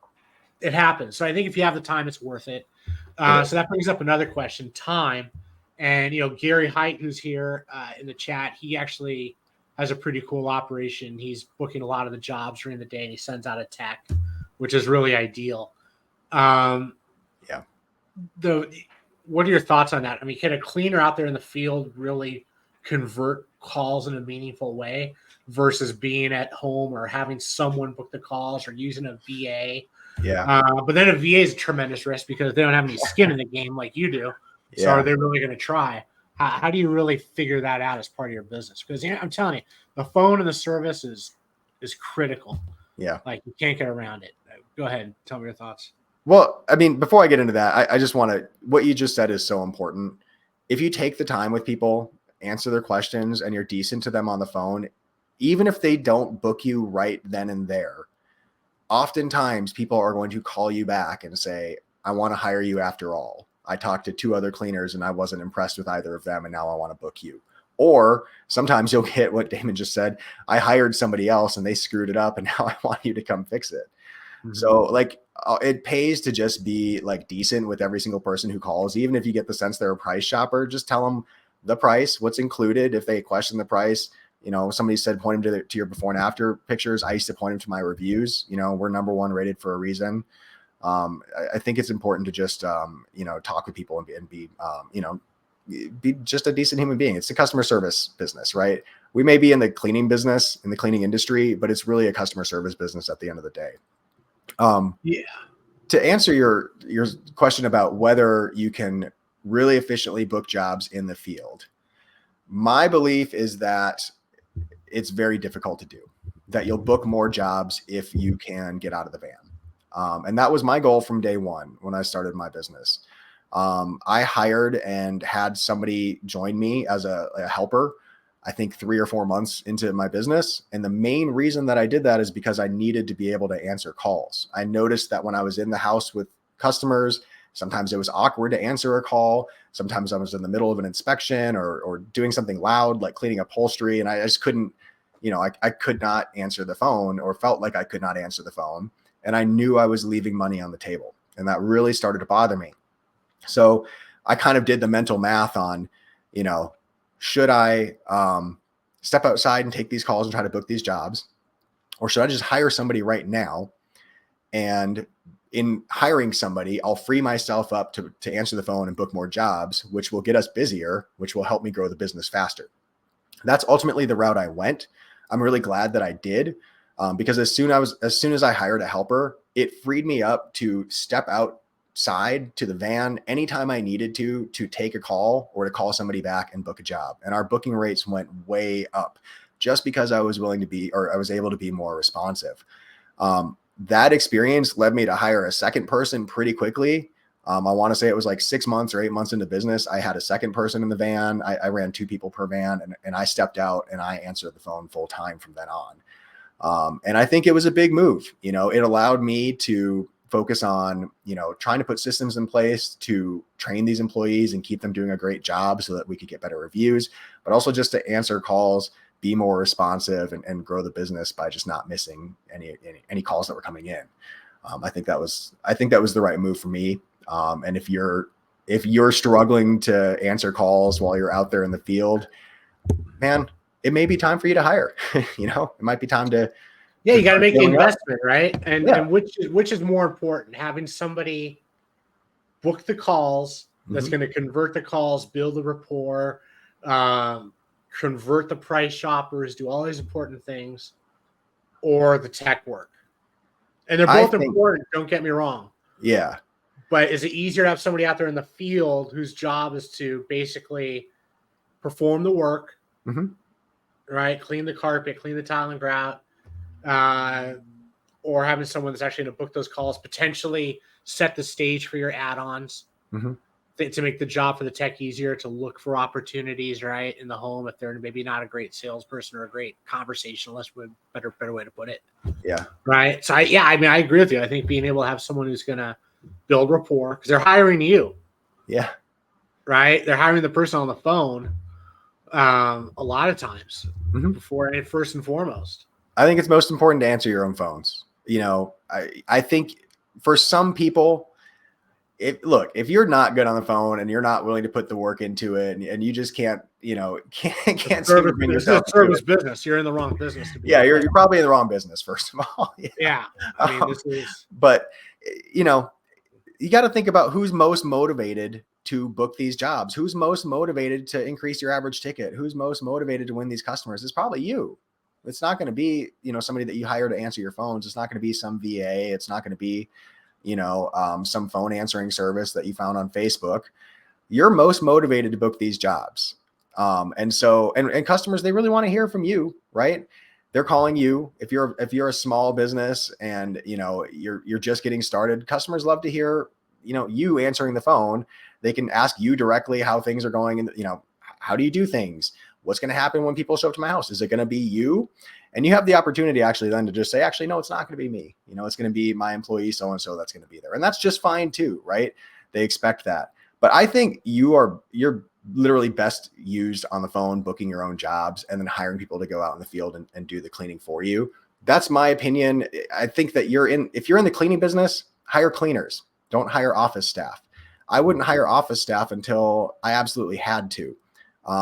happens. So I think if you have the time, it's worth it. So that brings up another question, time. And, Gary Height, who's here in the chat, he actually has a pretty cool operation. He's booking a lot of the jobs during the day, and he sends out a tech, which is really ideal. What are your thoughts on that? I mean, can a cleaner out there in the field really convert calls in a meaningful way versus being at home or having someone book the calls or using a VA? Yeah. But then a VA is a tremendous risk because they don't have any skin in the game like you do. So are they really going to try? How do you really figure that out as part of your business? Because I'm telling you, the phone and the service is critical. Yeah. Like, you can't get around it. Go ahead and tell me your thoughts. Well, I mean, before I get into that, I just want to, what you just said is so important. If you take the time with people, answer their questions, and you're decent to them on the phone, even if they don't book you right then and there, oftentimes people are going to call you back and say, I want to hire you after all. I talked to 2 other cleaners and I wasn't impressed with either of them, and now I want to book you. Or sometimes you'll get what Damon just said. I hired somebody else and they screwed it up, and now I want you to come fix it. So it pays to just be decent with every single person who calls. Even if you get the sense they're a price shopper, just tell them the price, what's included. If they question the price, somebody said, point them to your before and after pictures. I used to point them to my reviews. We're number 1 rated for a reason. I think it's important to just, talk with people and be be just a decent human being. It's a customer service business, right? We may be in the cleaning business, in the cleaning industry, but it's really a customer service business at the end of the day. To answer your question about whether you can really efficiently book jobs in the field, My belief is that it's very difficult to do, that you'll book more jobs if you can get out of the van. And that was my goal from day one when I started my business. I hired and had somebody join me as a helper, I think 3 or 4 months into my business. And the main reason that I did that is because I needed to be able to answer calls. I noticed that when I was in the house with customers, sometimes it was awkward to answer a call. Sometimes I was in the middle of an inspection or doing something loud, like cleaning upholstery. And I just couldn't, I could not answer the phone, or felt like I could not answer the phone. And I knew I was leaving money on the table. And that really started to bother me. So I kind of did the mental math on, should I step outside and take these calls and try to book these jobs? Or should I just hire somebody right now? And in hiring somebody, I'll free myself up to answer the phone and book more jobs, which will get us busier, which will help me grow the business faster. That's ultimately the route I went. I'm really glad that I did, because as soon as I hired a helper, it freed me up to step outside to the van anytime I needed to take a call or to call somebody back and book a job. And our booking rates went way up just because I was able to be more responsive. That experience led me to hire a second person pretty quickly. I want to say it was like 6 months or 8 months into business. I had a second person in the van. I ran 2 people per van, and I stepped out and I answered the phone full time from then on. And I think it was a big move. It allowed me to focus on, trying to put systems in place to train these employees and keep them doing a great job so that we could get better reviews, but also just to answer calls, be more responsive, and grow the business by just not missing any calls that were coming in. I think that was the right move for me. And if you're struggling to answer calls while you're out there in the field, man, it may be time for you to hire. It might be time to. Yeah, you got to make the investment, right? And yeah. and which is more important, having somebody book the calls that's going to convert the calls, build the rapport, convert the price shoppers, do all these important things, or the tech work. And they're both important, don't get me wrong. Yeah. But is it easier to have somebody out there in the field whose job is to basically perform the work, right? Clean the carpet, clean the tile and grout, or having someone that's actually going to book those calls, potentially set the stage for your add-ons to make the job for the tech easier, to look for opportunities, right, in the home if they're maybe not a great salesperson or a great conversationalist, would better way to put it. Yeah. Right. So I agree with you. I think being able to have someone who's going to build rapport, because they're hiring you. Yeah. Right. They're hiring the person on the phone a lot of times before, and first and foremost. I think it's most important to answer your own phones. I think for some people, if you're not good on the phone and you're not willing to put the work into it, and you just can't seem to bring yourself to service business, you're in the wrong business to be. Yeah, you're probably in the wrong business, first of all. Yeah. I mean, this is. But you got to think about who's most motivated to book these jobs, who's most motivated to increase your average ticket, who's most motivated to win these customers. It's probably you. It's not going to be, somebody that you hire to answer your phones. It's not going to be some VA. It's not going to be, some phone answering service that you found on Facebook. You're most motivated to book these jobs. And customers, they really want to hear from you, right? They're calling you. If you're a small business and, you're just getting started, customers love to hear, you answering the phone. They can ask you directly how things are going, and, how do you do things? What's going to happen when people show up to my house? Is it going to be you? And you have the opportunity actually then to just say, actually, no, it's not going to be me. It's going to be my employee so-and-so that's going to be there. And that's just fine too, right? They expect that. But I think you're literally best used on the phone, booking your own jobs, and then hiring people to go out in the field and do the cleaning for you. That's my opinion. I think that if you're in the cleaning business, hire cleaners. Don't hire office staff. I wouldn't hire office staff until I absolutely had to.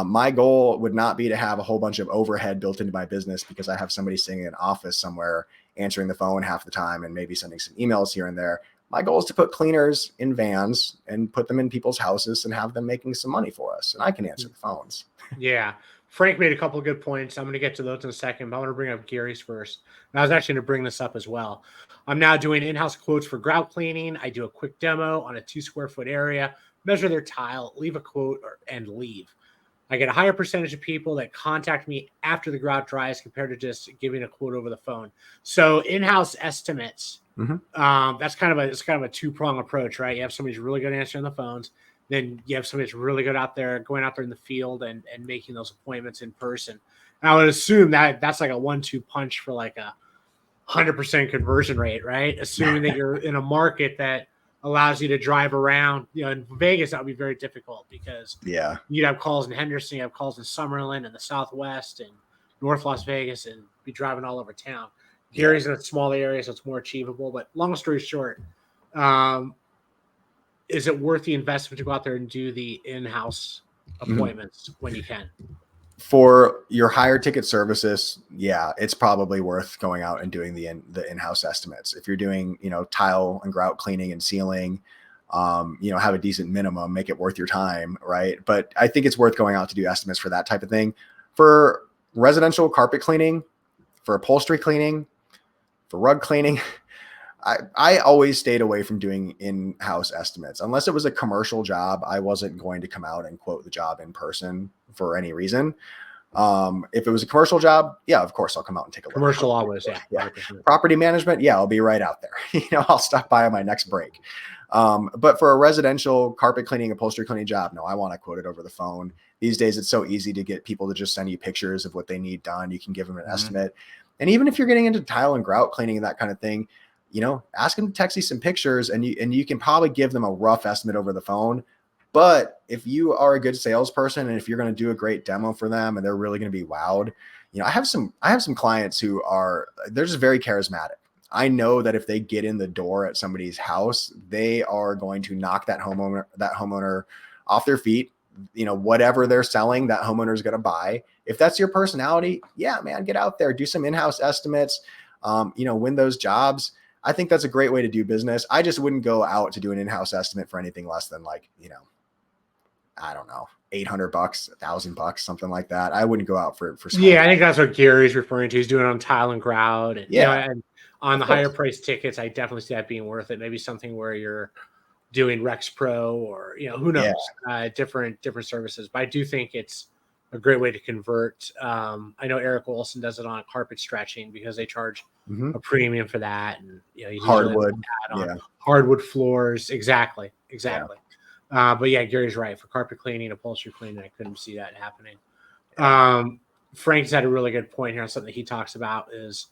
My goal would not be to have a whole bunch of overhead built into my business because I have somebody sitting in an office somewhere answering the phone half the time and maybe sending some emails here and there. My goal is to put cleaners in vans and put them in people's houses and have them making some money for us. And I can answer the phones. Yeah. Frank made a couple of good points. I'm going to get to those in a second, but I want to bring up Gary's first. And I was actually going to bring this up as well. I'm now doing in-house quotes for grout cleaning. I do a quick demo on a 2 square foot area, measure their tile, leave a quote, and leave. I get a higher percentage of people that contact me after the grout dries compared to just giving a quote over the phone. So in-house estimates, that's kind of a two-prong approach, right? You have somebody who's really good at answering the phones. Then you have somebody who's really good out there, going out there in the field and making those appointments in person. And I would assume that that's like a 1-2 punch for like a 100% conversion rate, right? Assuming that you're in a market that allows you to drive around. In Vegas, that would be very difficult because you'd have calls in Henderson, you have calls in Summerlin and the Southwest and North Las Vegas, and be driving all over town. Gary's in a small area, so it's more achievable. But long story short, is it worth the investment to go out there and do the in-house appointments when you can? For your higher ticket services, it's probably worth going out and doing the in-house estimates. If you're doing, tile and grout cleaning and sealing, have a decent minimum, make it worth your time, right? But I think it's worth going out to do estimates for that type of thing. For residential carpet cleaning, for upholstery cleaning, for rug cleaning, I always stayed away from doing in-house estimates. Unless it was a commercial job, I wasn't going to come out and quote the job in person for any reason. If it was a commercial job, of course I'll come out and take a look. Commercial always, yeah. Property management, I'll be right out there. I'll stop by on my next break. But for a residential carpet cleaning, upholstery cleaning job, no, I want to quote it over the phone. These days, it's so easy to get people to just send you pictures of what they need done. You can give them an estimate. And even if you're getting into tile and grout cleaning and that kind of thing, ask them to text you some pictures and you can probably give them a rough estimate over the phone. But if you are a good salesperson and if you're going to do a great demo for them and they're really going to be wowed, I have some clients who they're just very charismatic. I know that if they get in the door at somebody's house, they are going to knock that homeowner off their feet. Whatever they're selling, that homeowner is going to buy. If that's your personality, man, get out there, do some in-house estimates, win those jobs. I think that's a great way to do business. I just wouldn't go out to do an in-house estimate for anything less than I don't know, $800, $1,000, something like that. I wouldn't go out for. I think that's what Gary's referring to. He's doing it on tile and grout, and and on the higher price tickets, I definitely see that being worth it. Maybe something where you're doing Rex Pro or who knows, different services. But I do think it's a great way to convert. I know Eric Olson does it on carpet stretching because they charge a premium for that, and hardwood, hardwood floors, exactly. But Gary's right. For carpet cleaning, upholstery cleaning, I couldn't see that happening. Frank's had a really good point here on something that he talks about is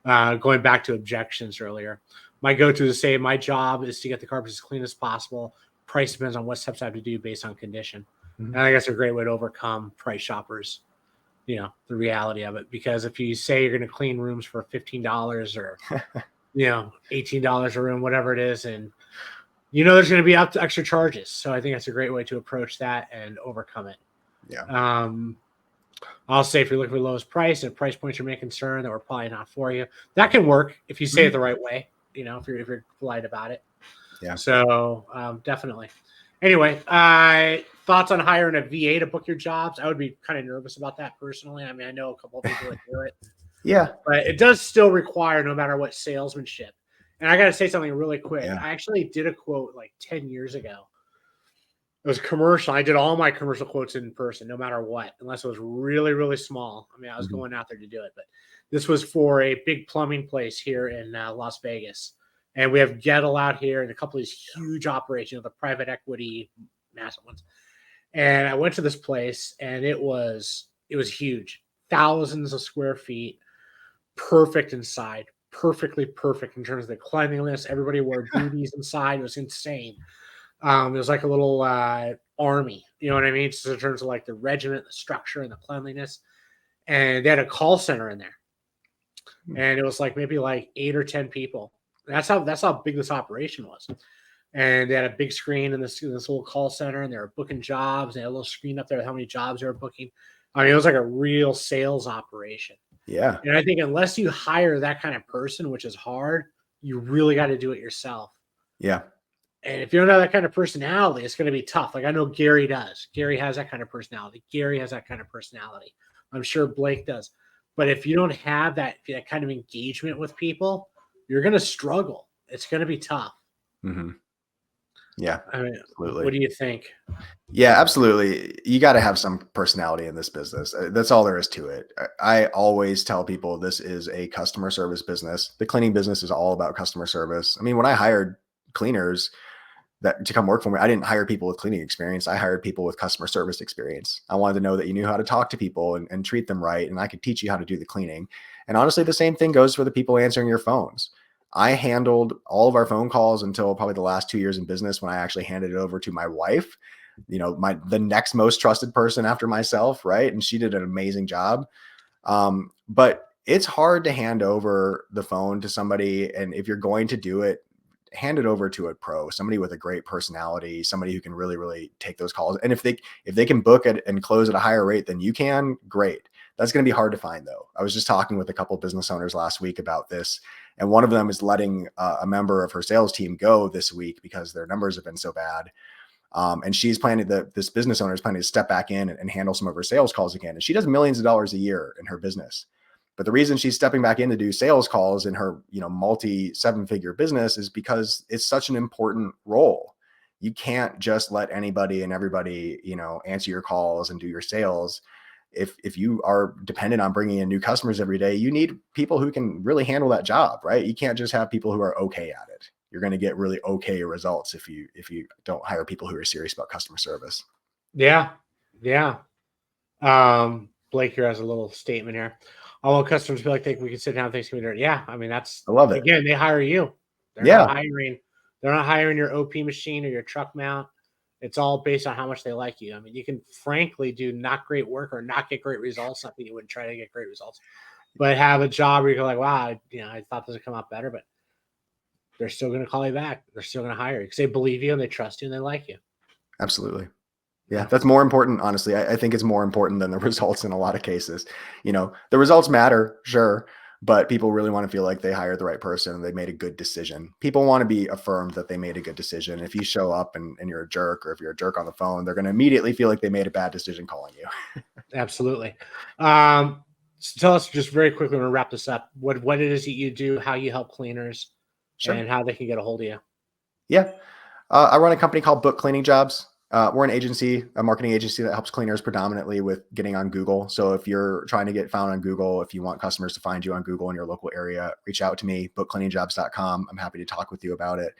going back to objections earlier. My go-to is say my job is to get the carpets as clean as possible. Price depends on what steps I have to do based on condition. And I guess a great way to overcome price shoppers, the reality of it. Because if you say you're going to clean rooms for $15 or, $18 a room, whatever it is, and there's going to be extra charges. So I think that's a great way to approach that and overcome it. I'll say if you're looking for the lowest price and price points you're making concern that we're probably not for you, that can work if you say it the right way. If you're polite about it. So definitely. Anyway, thoughts on hiring a VA to book your jobs? I would be kind of nervous about that personally. I mean, I know a couple of people that do it. But it does still require, no matter what, salesmanship. And I got to say something really quick. I actually did a quote like 10 years ago. It was commercial. I did all my commercial quotes in person, no matter what, unless it was really, really small. I mean, I was going out there to do it. But this was for a big plumbing place here in Las Vegas. And we have Gettle out here and a couple of these huge operations, the private equity, massive ones. And I went to this place and it was huge, thousands of square feet, perfect inside, perfectly perfect in terms of the cleanliness. Everybody wore booties inside. It was insane. It was like a little army, you know what I mean? Just in terms of like the regiment, the structure, and the cleanliness. And they had a call center in there. And it was like maybe like 8 or 10 people. That's how big this operation was. And they had a big screen in this little call center, and they were booking jobs. They had a little screen up there with how many jobs they were booking. I mean, it was like a real sales operation. Yeah. And I think unless you hire that kind of person, which is hard, you really got to do it yourself. Yeah. And if you don't have that kind of personality, it's going to be tough. Like I know Gary does. Gary has that kind of personality. Gary has that kind of personality. I'm sure Blake does. But if you don't have that kind of engagement with people, you're going to struggle. It's going to be tough. Yeah, I mean, absolutely. what do you think? Yeah, absolutely. You got to have some personality in this business. That's all there is to it. I always tell people this is a customer service business. The cleaning business is all about customer service. I mean, when I hired cleaners that to come work for me, I didn't hire people with cleaning experience. I hired people with customer service experience. I wanted to know that you knew how to talk to people and treat them right, and I could teach you how to do the cleaning. And honestly, the same thing goes for the people answering your phones. I handled all of our phone calls until probably the last 2 years in business when I actually handed it over to my wife, the next most trusted person after myself, right? And she did an amazing job. But it's hard to hand over the phone to somebody, and if you're going to do it, hand it over to a pro, somebody with a great personality, somebody who can really, really take those calls. And if they can book it and close at a higher rate than you can, great. That's going to be hard to find, though. I was just talking with a couple of business owners last week about this, and one of them is letting a member of her sales team go this week because their numbers have been so bad. And she's planning this business owner is planning to step back in and handle some of her sales calls again. And she does millions of dollars a year in her business. But the reason she's stepping back in to do sales calls in her, multi 7-figure business is because it's such an important role. You can't just let anybody and everybody, answer your calls and do your sales. If you are dependent on bringing in new customers every day, you need people who can really handle that job, right? You can't just have people who are okay at it. You're going to get really okay results if you don't hire people who are serious about customer service. Yeah. Yeah. Blake here has a little statement here. I want customers to feel like we can sit down, things can be done. Yeah, I mean I love it. again, they hire you. They're Yeah, not hiring. They're not hiring your OP machine or your truck mount. It's all based on how much they like you. I mean, you can frankly do not great work or not get great results. Not that you wouldn't try to get great results, but have a job where you're like, wow, I thought this would come out better, but they're still going to call you back. They're still going to hire you because they believe you and they trust you and they like you. absolutely. Yeah, Yeah. that's more important. Honestly, I think it's more important than the results in a lot of cases. The results matter, sure, but people really want to feel like they hired the right person and they made a good decision. People want to be affirmed that they made a good decision. If you show up and you're a jerk, or if you're a jerk on the phone, they're going to immediately feel like they made a bad decision calling you. Absolutely. So tell us just very quickly, we're gonna wrap this up. What it is that you do, how you help cleaners, Sure. and how they can get a hold of you. Yeah. I run a company called Book Cleaning Jobs. We're an agency, a marketing agency that helps cleaners predominantly with getting on Google. So if you're trying to get found on Google, if you want customers to find you on Google in your local area, reach out to me, bookcleaningjobs.com. I'm happy to talk with you about it.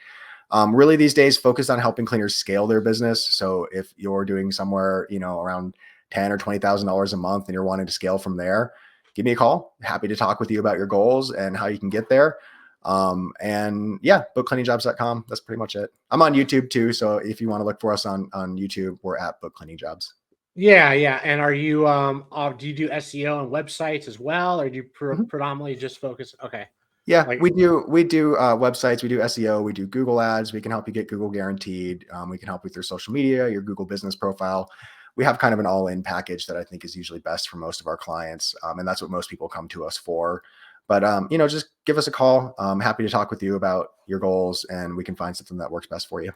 Really these days focused on helping cleaners scale their business. So if you're doing somewhere, around $10,000 or $20,000 a month and you're wanting to scale from there, give me a call. Happy to talk with you about your goals and how you can get there. And yeah, bookcleaningjobs.com. That's pretty much it. I'm on YouTube too. So if you want to look for us on YouTube, we're at Book Cleaning Jobs. Yeah, yeah. And are you do you do SEO and websites as well, or do you Mhm. predominantly just focus? Okay, Yeah, like we do websites, we do SEO, we do Google ads. We can help you get Google guaranteed. We can help with your social media, your Google business profile. We have kind of an all-in package that I think is usually best for most of our clients. And that's what most people come to us for. But just give us a call. I'm happy to talk with you about your goals and we can find something that works best for you.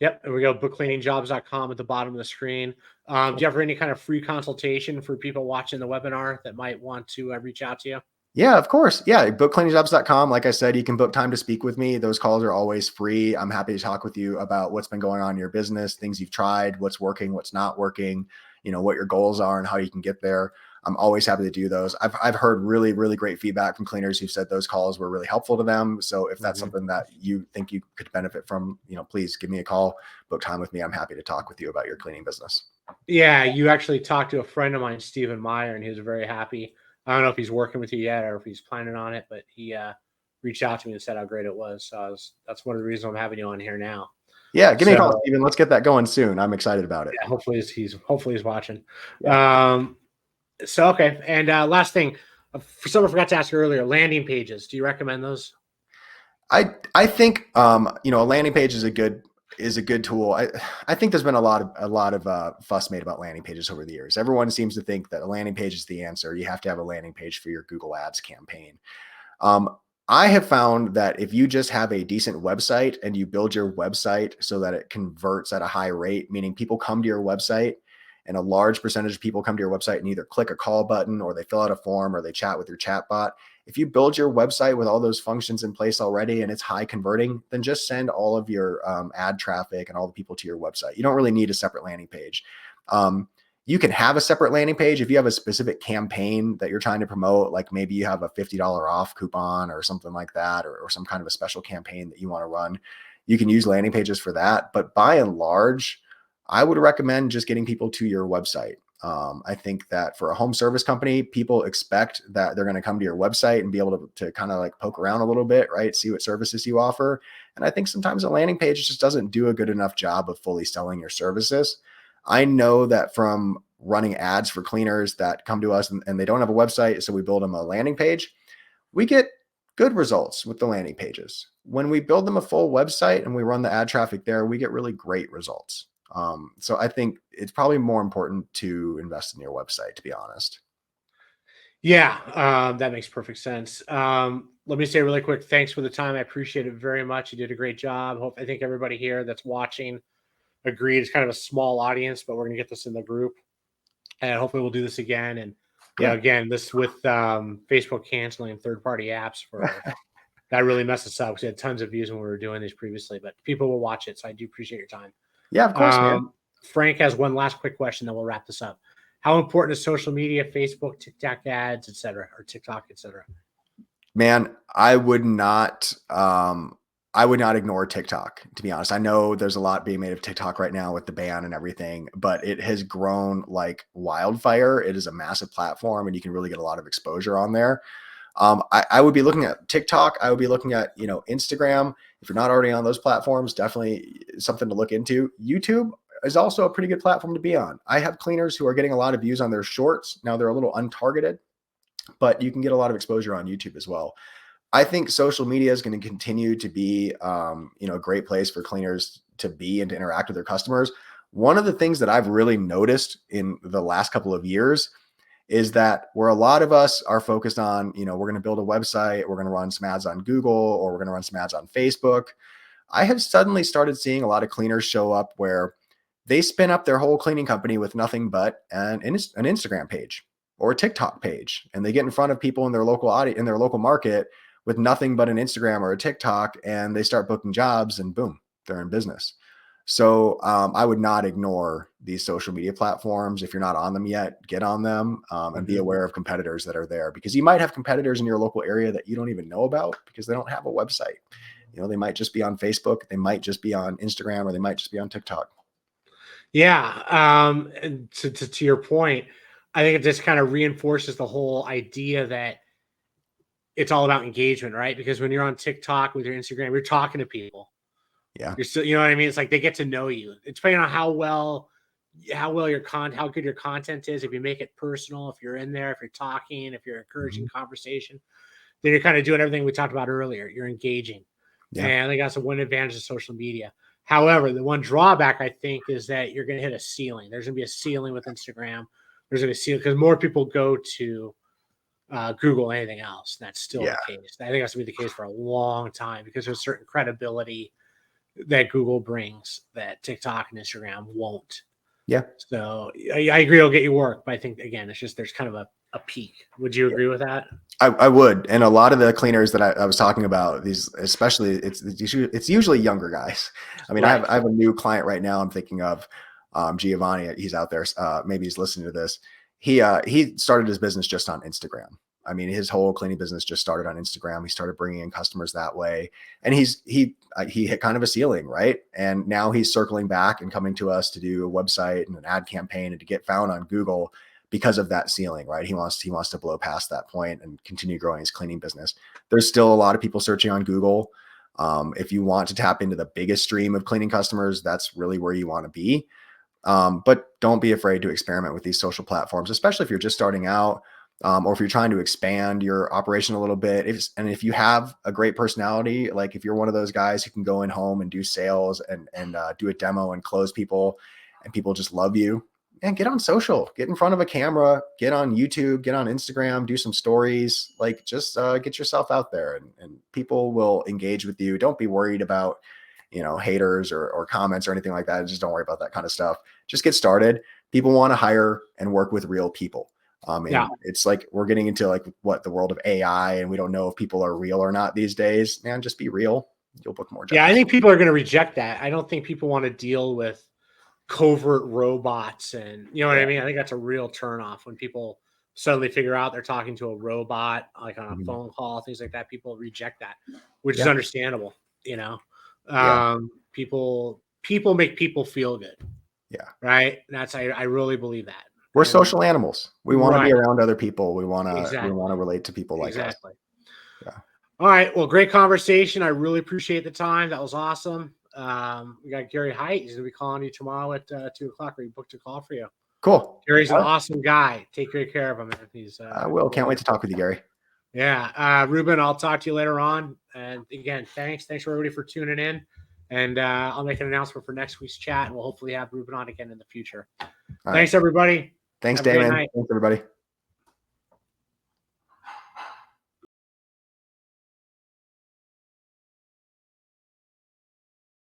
yep, there we go. Bookcleaningjobs.com at the bottom of the screen. Do you have any kind of free consultation for people watching the webinar that might want to reach out to you? Yeah, of course. Yeah, bookcleaningjobs.com. Like I said, you can book time to speak with me. Those calls are always free. I'm happy to talk with you about what's been going on in your business, things you've tried, what's working, what's not working, what your goals are and how you can get there. I'm always happy to do those. I've heard really, really great feedback from cleaners who said those calls were really helpful to them. So if that's Mhm. something that you think you could benefit from, please give me a call, book time with me. I'm happy to talk with you about your cleaning business. Yeah, you actually talked to a friend of mine, Stephen Meyer, and he was very happy. I don't know if he's working with you yet or if he's planning on it, but he reached out to me and said how great it was. So that's one of the reasons I'm having you on here now. Yeah, give me a So call, Steven. Let's get that going soon. I'm excited about it. yeah, hopefully he's watching. Yeah. Um, so okay, and last thing, for someone I forgot to ask earlier, landing pages. Do you recommend those? I think a landing page is a good tool. I think there's been a lot of fuss made about landing pages over the years. Everyone seems to think that a landing page is the answer. You have to have a landing page for your Google Ads campaign. Um, I have found that if you just have a decent website and you build your website so that it converts at a high rate, meaning people come to your website and a large percentage of people come to your website and either click a call button or they fill out a form or they chat with your chat bot. if you build your website with all those functions in place already and it's high converting, then just send all of your ad traffic and all the people to your website. You don't really need a separate landing page. You can have a separate landing page if you have a specific campaign that you're trying to promote, like maybe you have a $50 off coupon or something like that, or some kind of a special campaign that you want to run. You can use landing pages for that. But by and large, I would recommend just getting people to your website. I think that for a home service company, people expect that they're going to come to your website and be able to kind of like poke around a little bit, right? See what services you offer. And I think sometimes a landing page just doesn't do a good enough job of fully selling your services. I know that from running ads for cleaners that come to us and they don't have a website, so we build them a landing page, we get good results with the landing pages. When we build them a full website and we run the ad traffic there, we get really great results. So I think it's probably more important to invest in your website, to be honest. Yeah, that makes perfect sense. Let me say really quick, thanks for the time. I appreciate it very much. You did a great job. I think everybody here that's watching agreed. It's kind of a small audience, but we're going to get this in the group, and hopefully we'll do this again. And yeah, again, this with Facebook canceling third-party apps for that really messed us up. We had tons of views when we were doing these previously, but people will watch it, so I do appreciate your time. Yeah, of course, man. Frank has one last quick question, then we'll wrap this up. How important is social media, Facebook, TikTok ads, etc., or TikTok, etc.? Man, I would not ignore TikTok, to be honest. I know there's a lot being made of TikTok right now with the ban and everything, but it has grown like wildfire. It is a massive platform and you can really get a lot of exposure on there. I would be looking at TikTok. I would be looking at, Instagram. If you're not already on those platforms, definitely something to look into. YouTube is also a pretty good platform to be on. I have cleaners who are getting a lot of views on their shorts. Now they're a little untargeted, but you can get a lot of exposure on YouTube as well. I think social media is going to continue to be, a great place for cleaners to be and to interact with their customers. One of the things that I've really noticed in the last couple of years is that where a lot of us are focused on, we're going to build a website, we're going to run some ads on Google, or we're going to run some ads on Facebook. I have suddenly started seeing a lot of cleaners show up where they spin up their whole cleaning company with nothing but an Instagram page or a TikTok page, and they get in front of people in their local audience, in their local market, with nothing but an Instagram or a TikTok, and they start booking jobs, and boom, they're in business. So I would not ignore these social media platforms. If you're not on them yet, get on them and be aware of competitors that are there, because you might have competitors in your local area that you don't even know about because they don't have a website. They might just be on Facebook, they might just be on Instagram, or they might just be on TikTok. Yeah. And to your point, I think it just kind of reinforces the whole idea that it's all about engagement, right? Because when you're on TikTok with your Instagram, you're talking to people. Yeah. You're still, you know what I mean? It's like they get to know you. It's depending on how good your content is. If you make it personal, if you're in there, if you're talking, if you're encouraging conversation, then you're kind of doing everything we talked about earlier. You're engaging. Yeah. And I think that's one advantage of social media. However, the one drawback, I think, is that you're going to hit a ceiling. There's going to be a ceiling with Instagram. There's going to be a ceiling because more people go to Google than anything else. That's still the case. I think that's going to be the case for a long time because there's certain credibility that Google brings that TikTok and Instagram won't. Yeah. So I agree it'll get you work, but I think, again, it's just there's kind of a peak. Would you agree with that? I would. And a lot of the cleaners that I was talking about, these, especially, it's usually younger guys. I mean, right. I have a new client right now I'm thinking of, Giovanni. He's out there. Maybe he's listening to this. He started his business just on Instagram. I mean, his whole cleaning business just started on Instagram. He started bringing in customers that way, and he hit kind of a ceiling, right? And now he's circling back and coming to us to do a website and an ad campaign and to get found on Google because of that ceiling, right? He wants to blow past that point and continue growing his cleaning business. There's still a lot of people searching on Google. If you want to tap into the biggest stream of cleaning customers, that's really where you want to be. But don't be afraid to experiment with these social platforms, especially if you're just starting out, or if you're trying to expand your operation a little bit. If you have a great personality, like if you're one of those guys who can go in home and do sales and do a demo and close people, and people just love you, and get on social, get in front of a camera, get on YouTube, get on Instagram, do some stories, like just get yourself out there, and people will engage with you. Don't be worried about haters or comments or anything like that. Just don't worry about that kind of stuff. Just get started. People want to hire and work with real people. And it's like we're getting into like what the world of AI, and we don't know if people are real or not these days. Man, just be real. You'll book more jobs. Yeah, I think people are going to reject that. I don't think people want to deal with covert robots, and you know what I mean. I think that's a real turnoff when people suddenly figure out they're talking to a robot, like on a phone call, things like that. People reject that, which is understandable. You know, people make people feel good. Yeah. Right. That's I really believe that. We're social animals. We want to be around other people. We want to relate to people like us. Yeah. All right. Well, great conversation. I really appreciate the time. That was awesome. We got Gary Height. He's gonna be calling you tomorrow at 2:00. We booked a call for you. Cool. Gary's an awesome guy. Take great care of him. He's I will. Can't wait to talk with you, Gary. Yeah. Reuben, I'll talk to you later on. And again, thanks for everybody for tuning in. And I'll make an announcement for next week's chat, and we'll hopefully have Reuben on again in the future. Thanks, everybody. Thanks, Damon. Thanks, everybody.